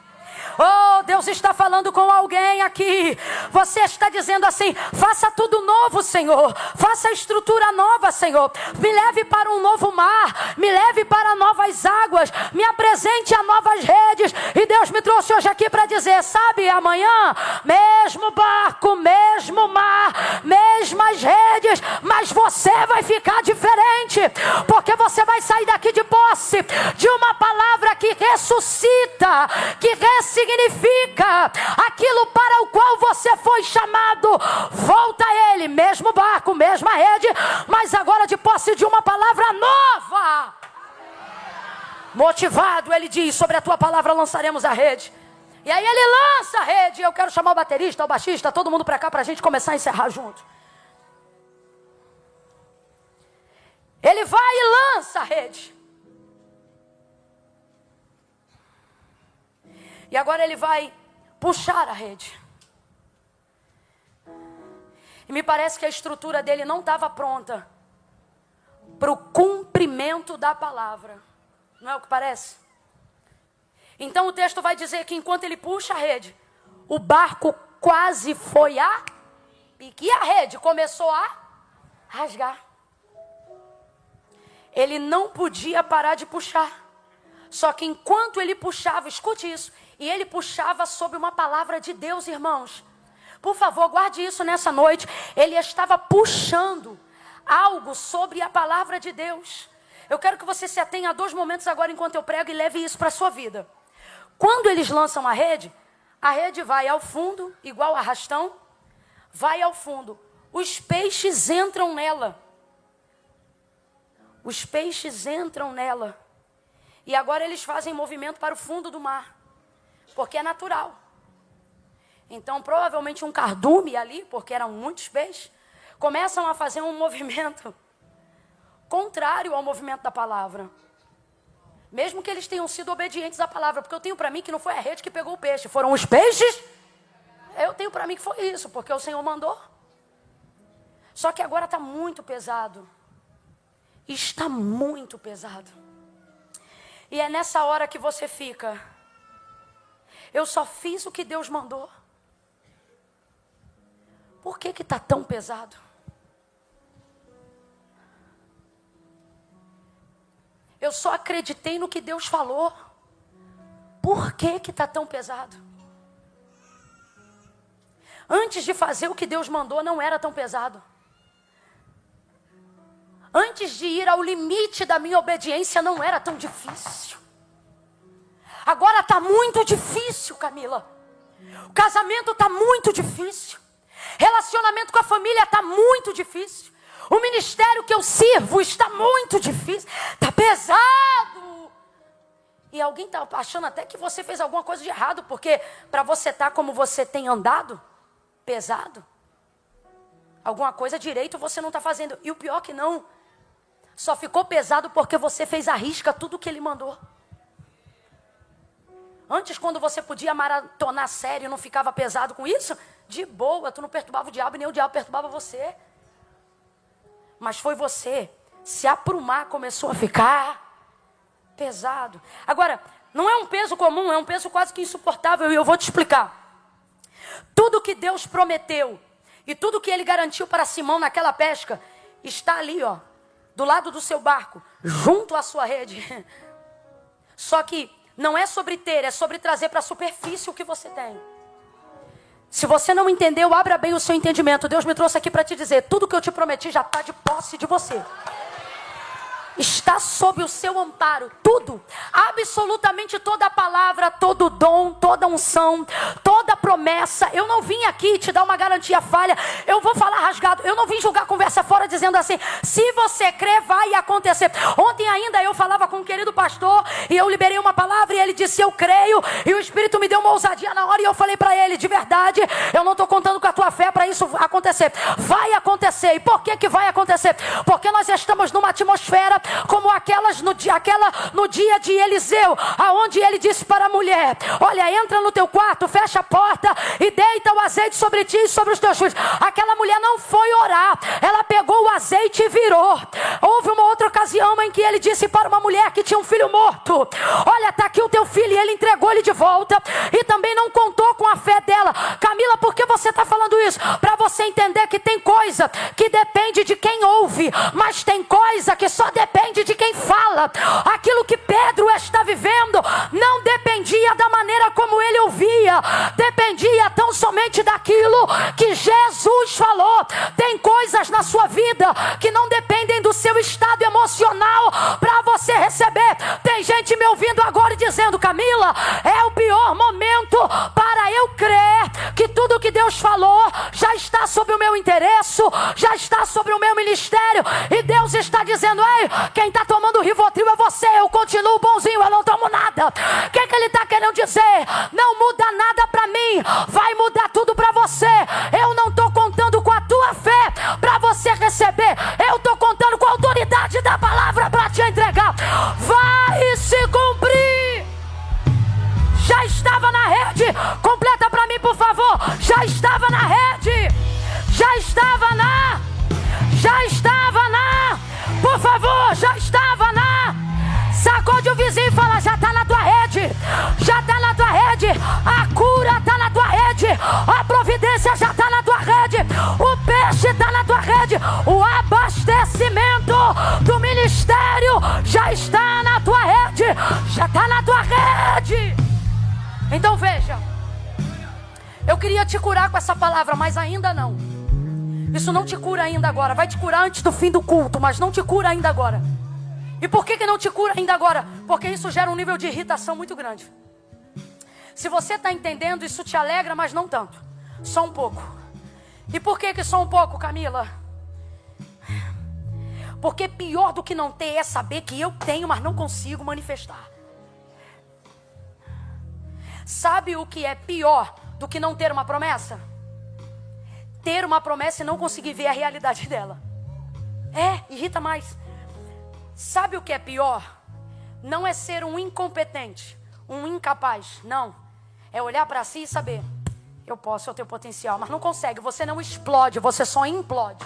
Oh, Deus está falando com alguém aqui. Você está dizendo assim, faça tudo novo, Senhor. Faça a estrutura nova, Senhor. Me leve para um novo mar. Me leve para novas águas. Me apresente a novas redes. E Deus me trouxe hoje aqui para dizer, sabe, amanhã, mesmo barco, mesmo mar, mesmas redes, mas você vai ficar diferente. Porque você vai sair daqui de posse de uma palavra que ressuscita, que ressignifica aquilo para o qual você foi chamado. Volta a ele, mesmo barco, mesma rede, mas agora de posse de uma palavra nova. Motivado, ele diz, sobre a tua palavra lançaremos a rede. E aí ele lança a rede. Eu quero chamar o baterista, o baixista, todo mundo para cá para a gente começar a encerrar junto. Ele vai e lança a rede. E agora ele vai puxar a rede. E me parece que a estrutura dele não estava pronta para o cumprimento da palavra. Não é o que parece? Então o texto vai dizer que enquanto ele puxa a rede, o barco quase foi a pique. E a rede começou a rasgar. Ele não podia parar de puxar. Só que enquanto ele puxava, escute isso, e ele puxava sob uma palavra de Deus, irmãos. Por favor, guarde isso nessa noite. Ele estava puxando algo sobre a palavra de Deus. Eu quero que você se atenha a 2 momentos agora enquanto eu prego e leve isso para a sua vida. Quando eles lançam a rede vai ao fundo, igual arrastão, vai ao fundo. Os peixes entram nela. Os peixes entram nela. E agora eles fazem movimento para o fundo do mar. Porque é natural. Então, provavelmente um cardume ali, porque eram muitos peixes, começam a fazer um movimento contrário ao movimento da palavra. Mesmo que eles tenham sido obedientes à palavra. Porque eu tenho para mim que não foi a rede que pegou o peixe. Foram os peixes. Eu tenho para mim que foi isso, porque o Senhor mandou. Só que agora está muito pesado. Está muito pesado. E é nessa hora que você fica. Eu só fiz o que Deus mandou. Por que está tão pesado? Eu só acreditei no que Deus falou. Por que está tão pesado? Antes de fazer o que Deus mandou, não era tão pesado. Antes de ir ao limite da minha obediência, não era tão difícil. Agora está muito difícil, Camila. O casamento está muito difícil. Relacionamento com a família está muito difícil. O ministério que eu sirvo está muito difícil. Está pesado. E alguém está achando até que você fez alguma coisa de errado. Porque para você estar como você tem andado, pesado, alguma coisa direito você não está fazendo. E o pior que não. Só ficou pesado porque você fez à risca tudo o que ele mandou. Antes, quando você podia maratonar sério e não ficava pesado com isso, de boa, tu não perturbava o diabo e nem o diabo perturbava você. Mas foi você se aprumar, começou a ficar pesado. Agora, não é um peso comum, é um peso quase que insuportável e eu vou te explicar. Tudo que Deus prometeu e tudo que Ele garantiu para Simão naquela pesca está ali, ó, do lado do seu barco, junto à sua rede. Só que não é sobre ter, é sobre trazer para a superfície o que você tem. Se você não entendeu, abra bem o seu entendimento. Deus me trouxe aqui para te dizer, tudo que eu te prometi já está de posse de você. Está sob o seu amparo, tudo, absolutamente toda a palavra, todo dom, toda unção, toda promessa. Eu não vim aqui te dar uma garantia falha, eu vou falar rasgado, eu não vim jogar conversa fora dizendo assim, se você crer vai acontecer. Ontem ainda eu falava com um querido pastor e eu liberei uma palavra e ele disse eu creio, e o Espírito me deu uma ousadia na hora e eu falei para ele, de verdade, eu não estou contando com a tua fé para isso acontecer, vai acontecer. E por que vai acontecer? Porque nós estamos numa atmosfera como aquela no dia de Eliseu, aonde ele disse para a mulher, olha, entra no teu quarto, fecha a porta e deita o azeite sobre ti e sobre os teus filhos. Aquela mulher não foi orar, ela pegou o azeite e virou. Houve uma outra ocasião em que ele disse para uma mulher que tinha um filho morto, olha, está aqui o teu filho, e ele entregou ele de volta e também não contou com a fé dela. Camila, por que você está falando isso? Para você entender que tem coisa que depende de quem ouve, mas tem coisa que só depende de quem fala. Aquilo que Pedro está vivendo não dependia da maneira como ele ouvia, dependia tão somente daquilo que Jesus falou. Tem coisas na sua vida que não dependem do seu estado emocional para você receber. Tem gente me ouvindo agora e dizendo, Camila, é o pior momento para eu crer que tudo que Deus falou já está sobre o meu interesse, já está sobre o meu ministério, e Deus está dizendo, ei, quem está tomando Rivotril é você, eu continuo bonzinho, eu não tomo nada. O que ele está querendo dizer? Não muda nada para mim, vai mudar tudo para você. Eu não estou contando com a tua fé para você receber, eu estou contando com a autoridade da palavra para te entregar. Vai se cumprir. Já estava na rede. Completa para mim, por favor. Já estava na rede. Já estava na. Por favor, já estava na. Sacode o vizinho e fala: já está na tua rede. Já está na tua rede. A cura está na tua rede. A providência já está na tua rede. O peixe está na tua rede. O abastecimento do ministério já está na tua rede. Já está na tua rede. Então veja, eu queria te curar com essa palavra, mas ainda não. Isso não te cura ainda agora. Vai te curar antes do fim do culto, mas não te cura ainda agora. E por que não te cura ainda agora? Porque isso gera um nível de irritação muito grande. Se você está entendendo, isso te alegra, mas não tanto. Só um pouco. E por que só um pouco, Camila? Porque pior do que não ter é saber que eu tenho, mas não consigo manifestar. Sabe o que é pior do que não ter uma promessa? Ter uma promessa e não conseguir ver a realidade dela. Irrita mais. Sabe o que é pior? Não é ser um incompetente, um incapaz. Não. É olhar para si e saber: eu posso, eu tenho potencial, mas não consegue. Você não explode, você só implode.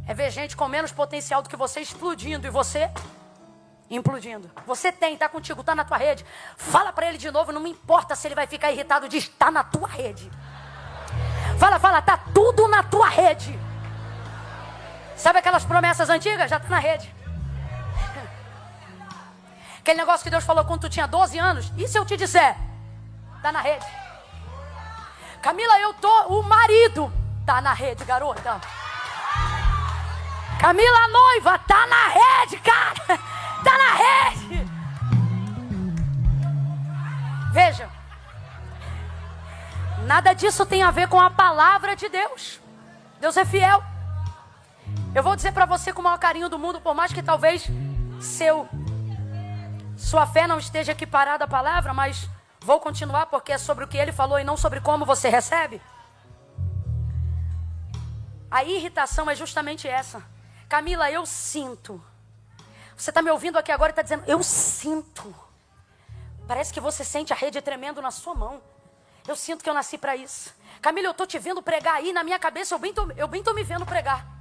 É ver gente com menos potencial do que você explodindo e você implodindo. Você está contigo, está na tua rede. Fala para ele de novo, não me importa se ele vai ficar irritado. Diz: está na tua rede. Fala, está tudo na tua rede. Sabe aquelas promessas antigas? Já está na rede. Aquele negócio que Deus falou quando tu tinha 12 anos. E se eu te disser? Está na rede. Camila, o marido está na rede, garota. Camila, a noiva, está na rede, cara. Está na rede. Veja. Nada disso tem a ver com a palavra de Deus. Deus é fiel. Eu vou dizer para você com o maior carinho do mundo, por mais que talvez sua fé não esteja equiparada à palavra, mas vou continuar porque é sobre o que ele falou e não sobre como você recebe. A irritação é justamente essa. Camila, eu sinto. Você está me ouvindo aqui agora e está dizendo: eu sinto. Parece que você sente a rede tremendo na sua mão. Eu sinto que eu nasci para isso. Camila, eu estou te vendo pregar aí na minha cabeça, eu bem tô me vendo pregar.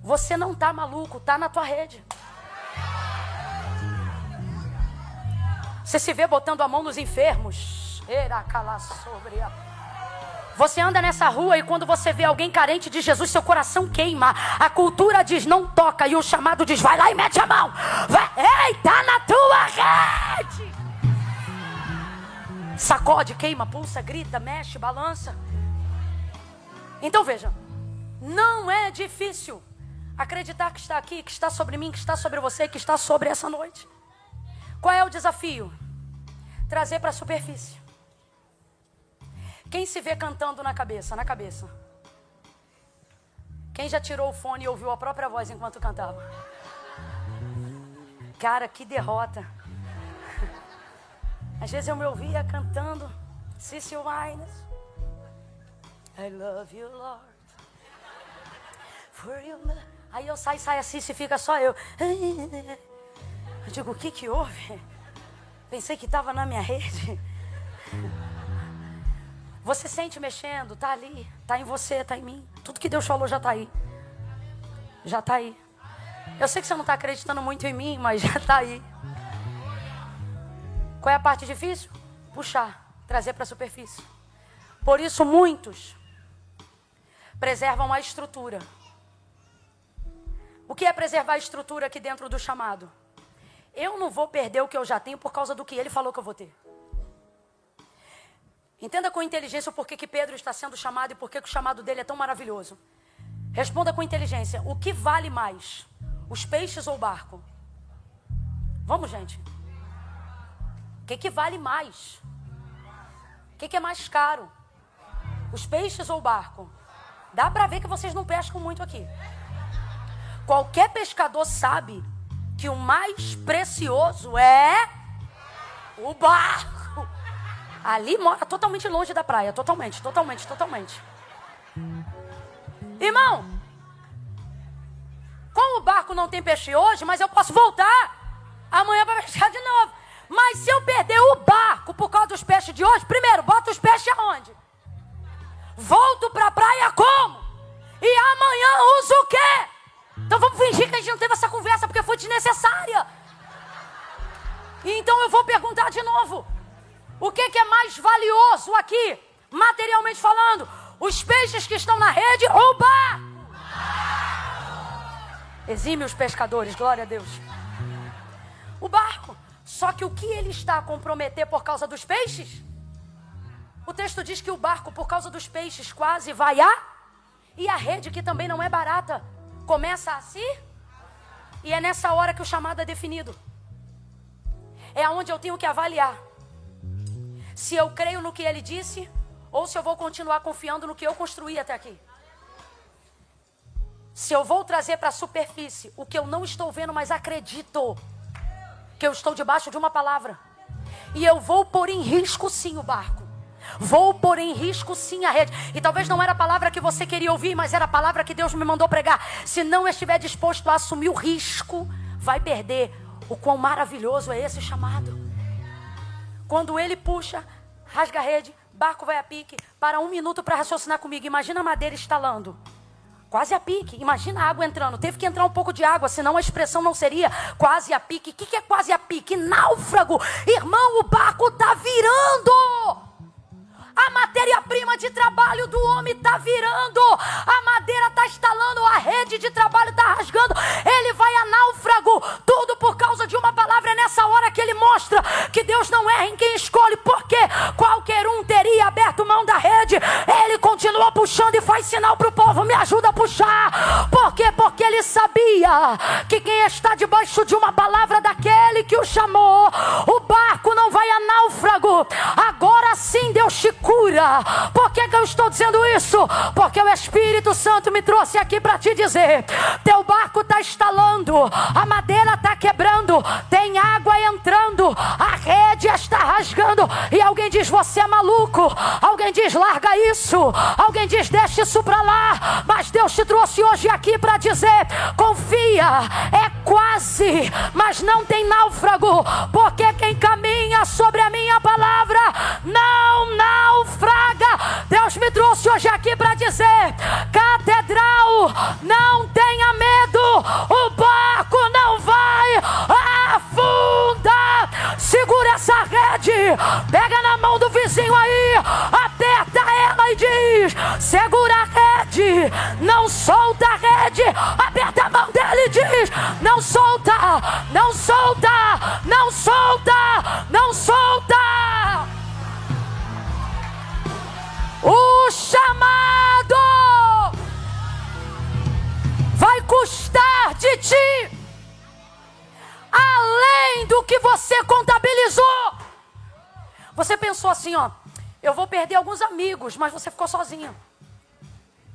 Você não está maluco, está na tua rede. Você se vê botando a mão nos enfermos. Você anda nessa rua e quando você vê alguém carente de Jesus, seu coração queima. A cultura diz: não toca. E o chamado diz: vai lá e mete a mão. Ei, tá na tua rede. Sacode, queima, pulsa, grita, mexe, balança. Então veja, não é difícil acreditar que está aqui, que está sobre mim, que está sobre você, que está sobre essa noite. Qual é o desafio? Trazer para a superfície. Quem se vê cantando na cabeça? Na cabeça. Quem já tirou o fone e ouviu a própria voz enquanto cantava? Cara, que derrota. Às vezes eu me ouvia cantando Cici Wines. I love you, Lord. For you. Aí eu saio assim, se fica só eu. Eu digo: o que houve? Pensei que estava na minha rede. Você sente mexendo, está ali, está em você, está em mim. Tudo que Deus falou já está aí. Já está aí. Eu sei que você não está acreditando muito em mim, mas já está aí. Qual é a parte difícil? Puxar, trazer para a superfície. Por isso muitos preservam a estrutura. O que é preservar a estrutura aqui dentro do chamado? Eu não vou perder o que eu já tenho por causa do que ele falou que eu vou ter. Entenda com inteligência o porquê que Pedro está sendo chamado e porquê que o chamado dele é tão maravilhoso. Responda com inteligência: o que vale mais? Os peixes ou o barco? Vamos, gente. O que vale mais? O que é mais caro? Os peixes ou o barco? Dá para ver que vocês não pescam muito aqui. Qualquer pescador sabe que o mais precioso é o barco. Ali mora totalmente longe da praia. Totalmente. Irmão, Como o barco não tem peixe hoje, mas eu posso voltar amanhã para pescar de novo. Mas se eu perder o barco por causa dos peixes de hoje, primeiro, bota os peixes aonde? Volto para a praia como? E amanhã uso o quê? Então vamos fingir que a gente não teve essa conversa porque foi desnecessária. E então eu vou perguntar de novo. O que é mais valioso aqui, materialmente falando? Os peixes que estão na rede ou o barco? Exime os pescadores, glória a Deus. O barco. Só que o que ele está a comprometer por causa dos peixes? O texto diz que o barco, por causa dos peixes, quase vai e a rede, que também não é barata, começa a se... E é nessa hora que o chamado é definido. É onde eu tenho que avaliar se eu creio no que ele disse ou se eu vou continuar confiando no que eu construí até aqui. Se eu vou trazer para a superfície o que eu não estou vendo, mas acredito que eu estou debaixo de uma palavra. E eu vou pôr em risco sim o barco. Vou pôr em risco sim a rede. E talvez não era a palavra que você queria ouvir, mas era a palavra que Deus me mandou pregar. Se não estiver disposto a assumir o risco, vai perder o quão maravilhoso é esse chamado. Quando ele puxa, rasga a rede, barco vai a pique, para 1 minuto para raciocinar comigo. Imagina a madeira estalando. Quase a pique. Imagina a água entrando. Teve que entrar um pouco de água, senão a expressão não seria quase a pique. O que é quase a pique? Náufrago. Irmão, o barco está virando. A matéria-prima de trabalho do homem está virando. A madeira está estalando. A rede de trabalho está rasgando. Ele vai a náufrago. Tudo por causa de uma palavra. É nessa hora que ele mostra que Deus não erra em quem escolhe. Porque qualquer um teria aberto mão da rede. Ele continua puxando e faz sinal para o povo. Me ajuda a puxar. Por quê? Porque ele sabia que quem está debaixo de uma palavra daquele que o chamou, o barco não vai a náufrago. Agora sim Deus te cura. Por que eu estou dizendo isso? Porque o Espírito Santo me trouxe aqui para te dizer: teu barco está estalando, a madeira está quebrando, tem água entrando, a rede está rasgando. E alguém diz: você é maluco. Alguém diz: larga isso. Alguém diz: deixa isso para lá. Mas Deus te trouxe hoje aqui para dizer: confia, é quase, mas não tem náufrago. Porque quem caminha sobre a minha palavra não naufraga. Deus me trouxe hoje aqui para dizer: catedral, não tenha medo, o barco não vai afundar. Segura essa rede, pega na mão do vizinho aí, aperta ela e diz: segura a rede, não solta a rede. Aperta a mão dele e diz: não solta, não solta, não solta, não solta. O chamado vai custar de ti além do que você contabilizou. Você pensou assim, ó: eu vou perder alguns amigos, mas você ficou sozinho.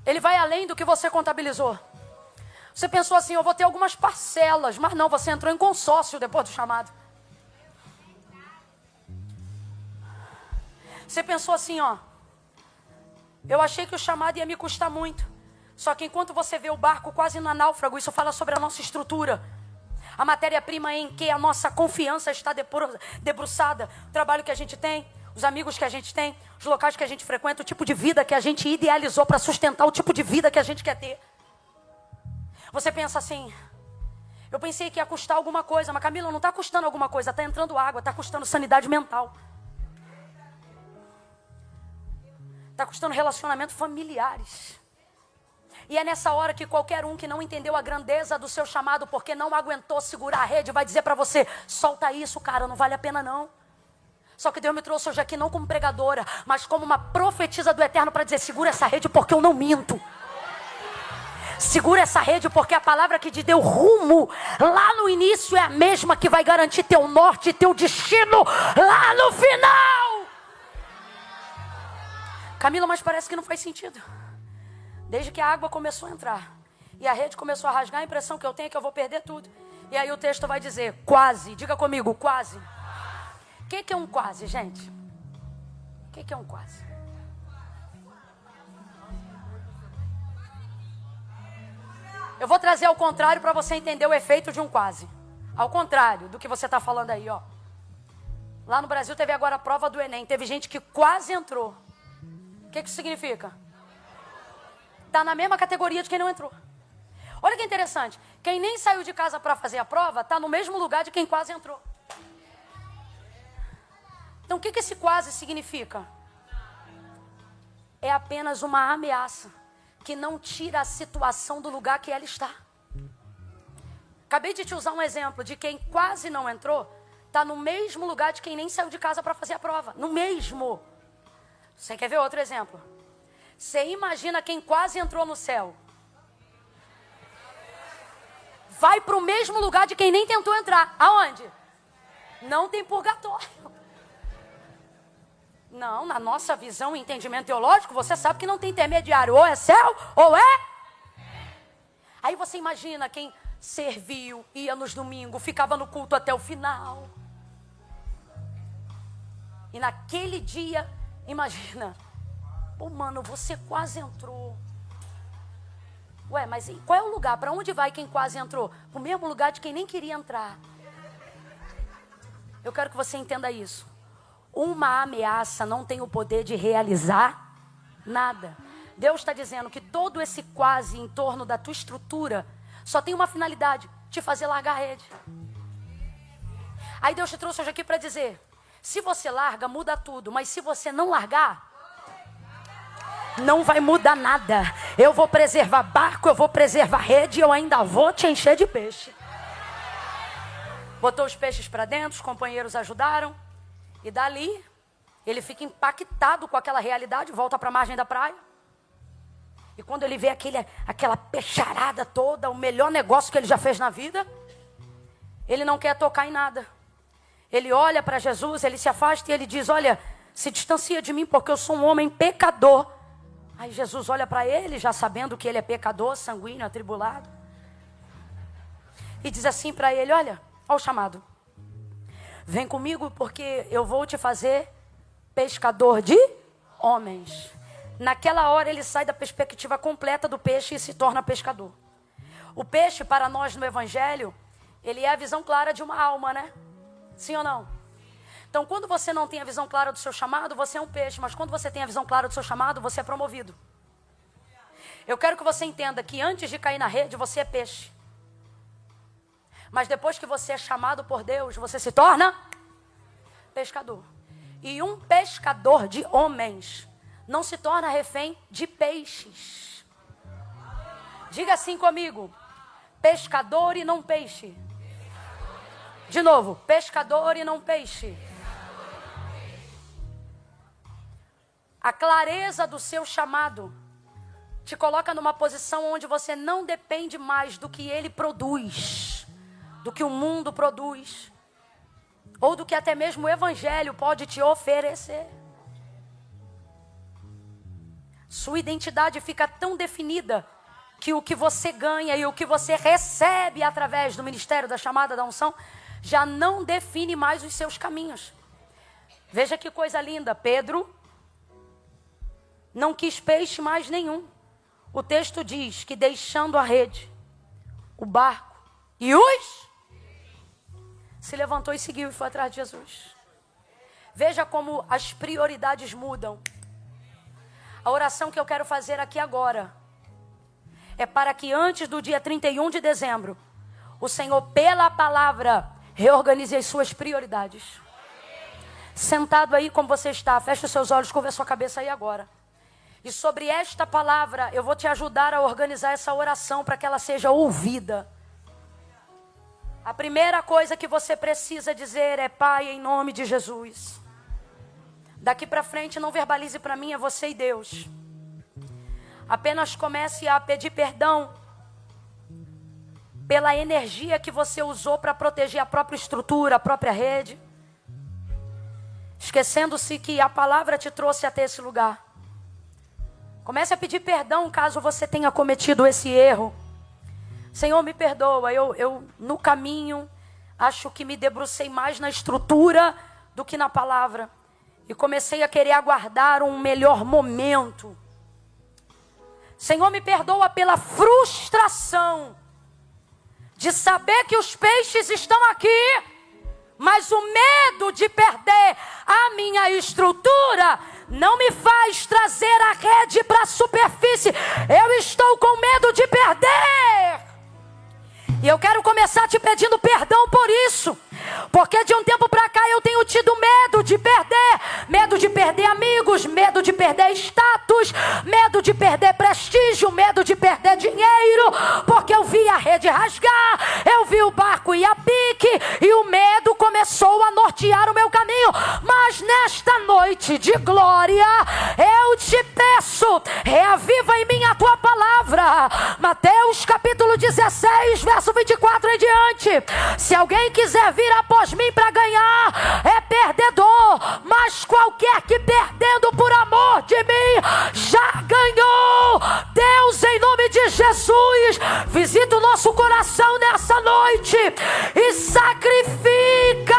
Ele vai além do que você contabilizou. Você pensou assim: eu vou ter algumas parcelas, mas não, você entrou em consórcio depois do chamado. Você pensou assim, ó: eu achei que o chamado ia me custar muito. Só que enquanto você vê o barco quase no náufrago, isso fala sobre a nossa estrutura. A matéria-prima em que a nossa confiança está debruçada. O trabalho que a gente tem, os amigos que a gente tem, os locais que a gente frequenta, o tipo de vida que a gente idealizou para sustentar o tipo de vida que a gente quer ter. Você pensa assim: eu pensei que ia custar alguma coisa, mas Camila, não está custando alguma coisa, está entrando água, está custando sanidade mental. Está custando relacionamentos familiares. E é nessa hora que qualquer um que não entendeu a grandeza do seu chamado, porque não aguentou segurar a rede, vai dizer para você: solta isso, cara, não vale a pena não. Só que Deus me trouxe hoje aqui não como pregadora, mas como uma profetisa do Eterno para dizer: segura essa rede porque eu não minto. Segura essa rede porque a palavra que te deu rumo lá no início é a mesma que vai garantir teu norte e teu destino lá no final. Camila, mas parece que não faz sentido. Desde que a água começou a entrar e a rede começou a rasgar, a impressão que eu tenho é que eu vou perder tudo. E aí o texto vai dizer: quase. Diga comigo: quase. O que é um quase, gente? O que é um quase? Eu vou trazer ao contrário para você entender o efeito de um quase. Ao contrário do que você está falando aí, ó. Lá no Brasil teve agora a prova do Enem. Teve gente que quase entrou. O que isso significa? Está na mesma categoria de quem não entrou. Olha que interessante. Quem nem saiu de casa para fazer a prova está no mesmo lugar de quem quase entrou. Então o que esse quase significa? É apenas uma ameaça que não tira a situação do lugar que ela está. Acabei de te usar um exemplo de quem quase não entrou, está no mesmo lugar de quem nem saiu de casa para fazer a prova. No mesmo. Você quer ver outro exemplo? Você imagina quem quase entrou no céu. Vai para o mesmo lugar de quem nem tentou entrar. Aonde? Não tem purgatório. Não, na nossa visão e entendimento teológico, você sabe que não tem intermediário. Ou é céu, ou é... Aí você imagina quem serviu, ia nos domingos, ficava no culto até o final. E naquele dia, imagina... Pô, mano, você quase entrou. Ué, mas qual é o lugar? Para onde vai quem quase entrou? Para o mesmo lugar de quem nem queria entrar. Eu quero que você entenda isso. Uma ameaça não tem o poder de realizar nada. Deus está dizendo que todo esse quase em torno da tua estrutura só tem uma finalidade, te fazer largar a rede. Aí Deus te trouxe hoje aqui para dizer, se você larga, muda tudo. Mas se você não largar, não vai mudar nada. Eu vou preservar barco, eu vou preservar rede, eu ainda vou te encher de peixe. Botou os peixes para dentro, os companheiros ajudaram. E dali, ele fica impactado com aquela realidade, volta para a margem da praia. E quando ele vê aquela peixarada toda, o melhor negócio que ele já fez na vida, ele não quer tocar em nada. Ele olha para Jesus, ele se afasta e ele diz, olha, se distancia de mim porque eu sou um homem pecador. Aí Jesus olha para ele, já sabendo que ele é pecador, sanguíneo, atribulado. E diz assim para ele, olha o chamado. Vem comigo porque eu vou te fazer pescador de homens. Naquela hora ele sai da perspectiva completa do peixe e se torna pescador. O peixe para nós no evangelho, ele é a visão clara de uma alma, né? Sim ou não? Então quando você não tem a visão clara do seu chamado, você é um peixe. Mas quando você tem a visão clara do seu chamado, você é promovido. Eu quero que você entenda que antes de cair na rede, você é peixe. Mas depois que você é chamado por Deus, você se torna pescador. E um pescador de homens não se torna refém de peixes. Diga assim comigo. Pescador e não peixe. De novo. Pescador e não peixe. A clareza do seu chamado te coloca numa posição onde você não depende mais do que ele produz, do que o mundo produz, ou do que até mesmo o evangelho pode te oferecer. Sua identidade fica tão definida que o que você ganha e o que você recebe através do ministério da chamada da unção já não define mais os seus caminhos. Veja que coisa linda, Pedro não quis peixe mais nenhum. O texto diz que deixando a rede, o barco e se levantou e seguiu e foi atrás de Jesus. Veja como as prioridades mudam. A oração que eu quero fazer aqui agora é para que antes do dia 31 de dezembro, o Senhor, pela palavra, reorganize as suas prioridades. Sentado aí como você está, feche os seus olhos, curva a sua cabeça aí agora. E sobre esta palavra, eu vou te ajudar a organizar essa oração para que ela seja ouvida. A primeira coisa que você precisa dizer é: Pai, em nome de Jesus. Daqui para frente, não verbalize para mim, é você e Deus. Apenas comece a pedir perdão pela energia que você usou para proteger a própria estrutura, a própria rede. Esquecendo-se que a palavra te trouxe até esse lugar. Comece a pedir perdão caso você tenha cometido esse erro. Senhor, me perdoa, eu no caminho acho que me debrucei mais na estrutura do que na palavra. E comecei a querer aguardar um melhor momento. Senhor, me perdoa pela frustração de saber que os peixes estão aqui, mas o medo de perder a minha estrutura não me faz trazer a rede para a superfície. Eu estou com medo de perder. E eu quero começar te pedindo perdão por isso. Porque de um tempo para cá eu tenho tido medo de perder. Medo de perder amigos, medo de perder status, medo de perder prestígio, medo de perder dinheiro. Porque eu vi a rede rasgar, eu vi o barco ir a pique e o medo começou a nortear o meu caminho. Mas nesta noite de glória, eu te peço, reaviva em mim a tua palavra. Mateus capítulo 16, verso 24 em diante. Se alguém quiser vir após mim para ganhar, é perdedor, mas qualquer que perdendo por amor de mim, já ganhou. Deus, em nome de Jesus, visita o nosso coração nessa noite e sacrifica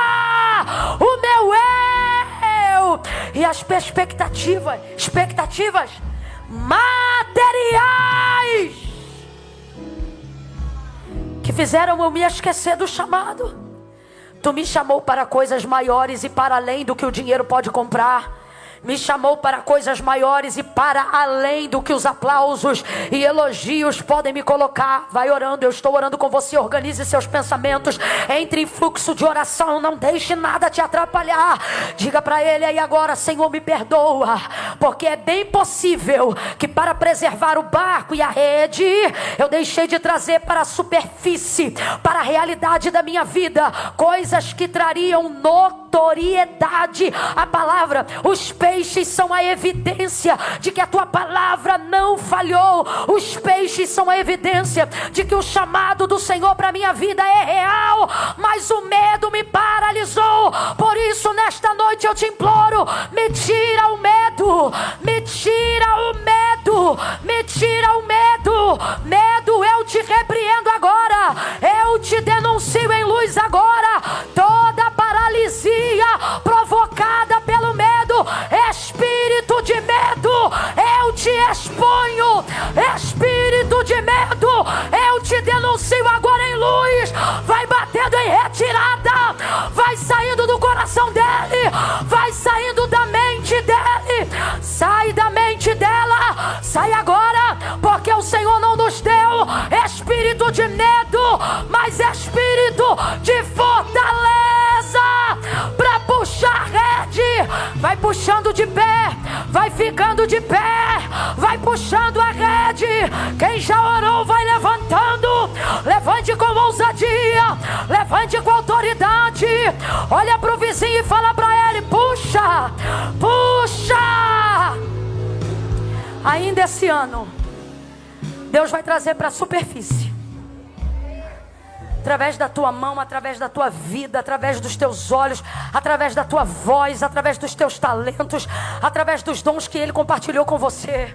o meu eu e as expectativas materiais que fizeram eu me esquecer do chamado. Tu me chamou para coisas maiores e para além do que o dinheiro pode comprar. Me chamou para coisas maiores e para além do que os aplausos e elogios podem me colocar. Vai orando, eu estou orando com você. Organize seus pensamentos, entre em fluxo de oração. Não deixe nada te atrapalhar. Diga para ele aí agora: Senhor, me perdoa, porque é bem possível que para preservar o barco e a rede, eu deixei de trazer para a superfície, para a realidade da minha vida, coisas que trariam notoriedade à palavra. Os peixes são a evidência de que a tua palavra não falhou. Os peixes são a evidência de que o chamado do Senhor para minha vida é real, mas o medo me paralisou. Por isso nesta noite eu te imploro: me tira o medo, me tira o medo, me tira o medo. Medo, eu te repreendo agora, eu te denuncio em luz agora. Toda paralisia provocada pelo medo, espírito de medo, eu te exponho. Espírito de medo, eu te denuncio agora em luz. Vai batendo em retirada, vai saindo do coração dele, vai saindo da mente dele. Sai da mente dela, sai agora, porque o Senhor não nos deu espírito de medo, mas espírito de fortaleza para puxar rede. Vai puxando de pé, vai ficando de pé, vai puxando a rede. Quem já orou vai levantando. Levante com ousadia, levante com autoridade. Olha para o vizinho e fala para ele: puxa, puxa. Ainda esse ano Deus vai trazer para a superfície, através da tua mão, através da tua vida, através dos teus olhos, através da tua voz, através dos teus talentos, através dos dons que Ele compartilhou com você.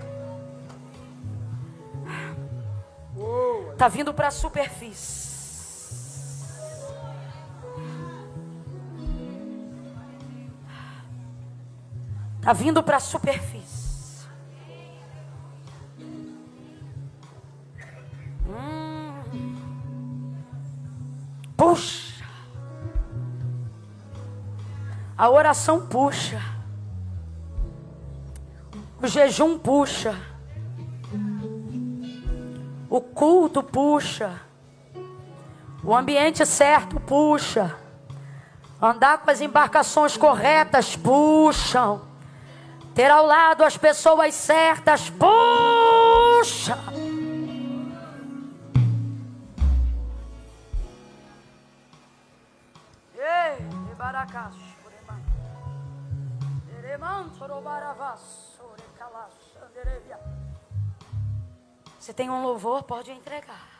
Está vindo para a superfície. Está vindo para a superfície. Puxa. A oração puxa. O jejum puxa. O culto puxa. O ambiente certo puxa. Andar com as embarcações corretas puxam. Ter ao lado as pessoas certas puxa. Se tem um louvor, pode entregar.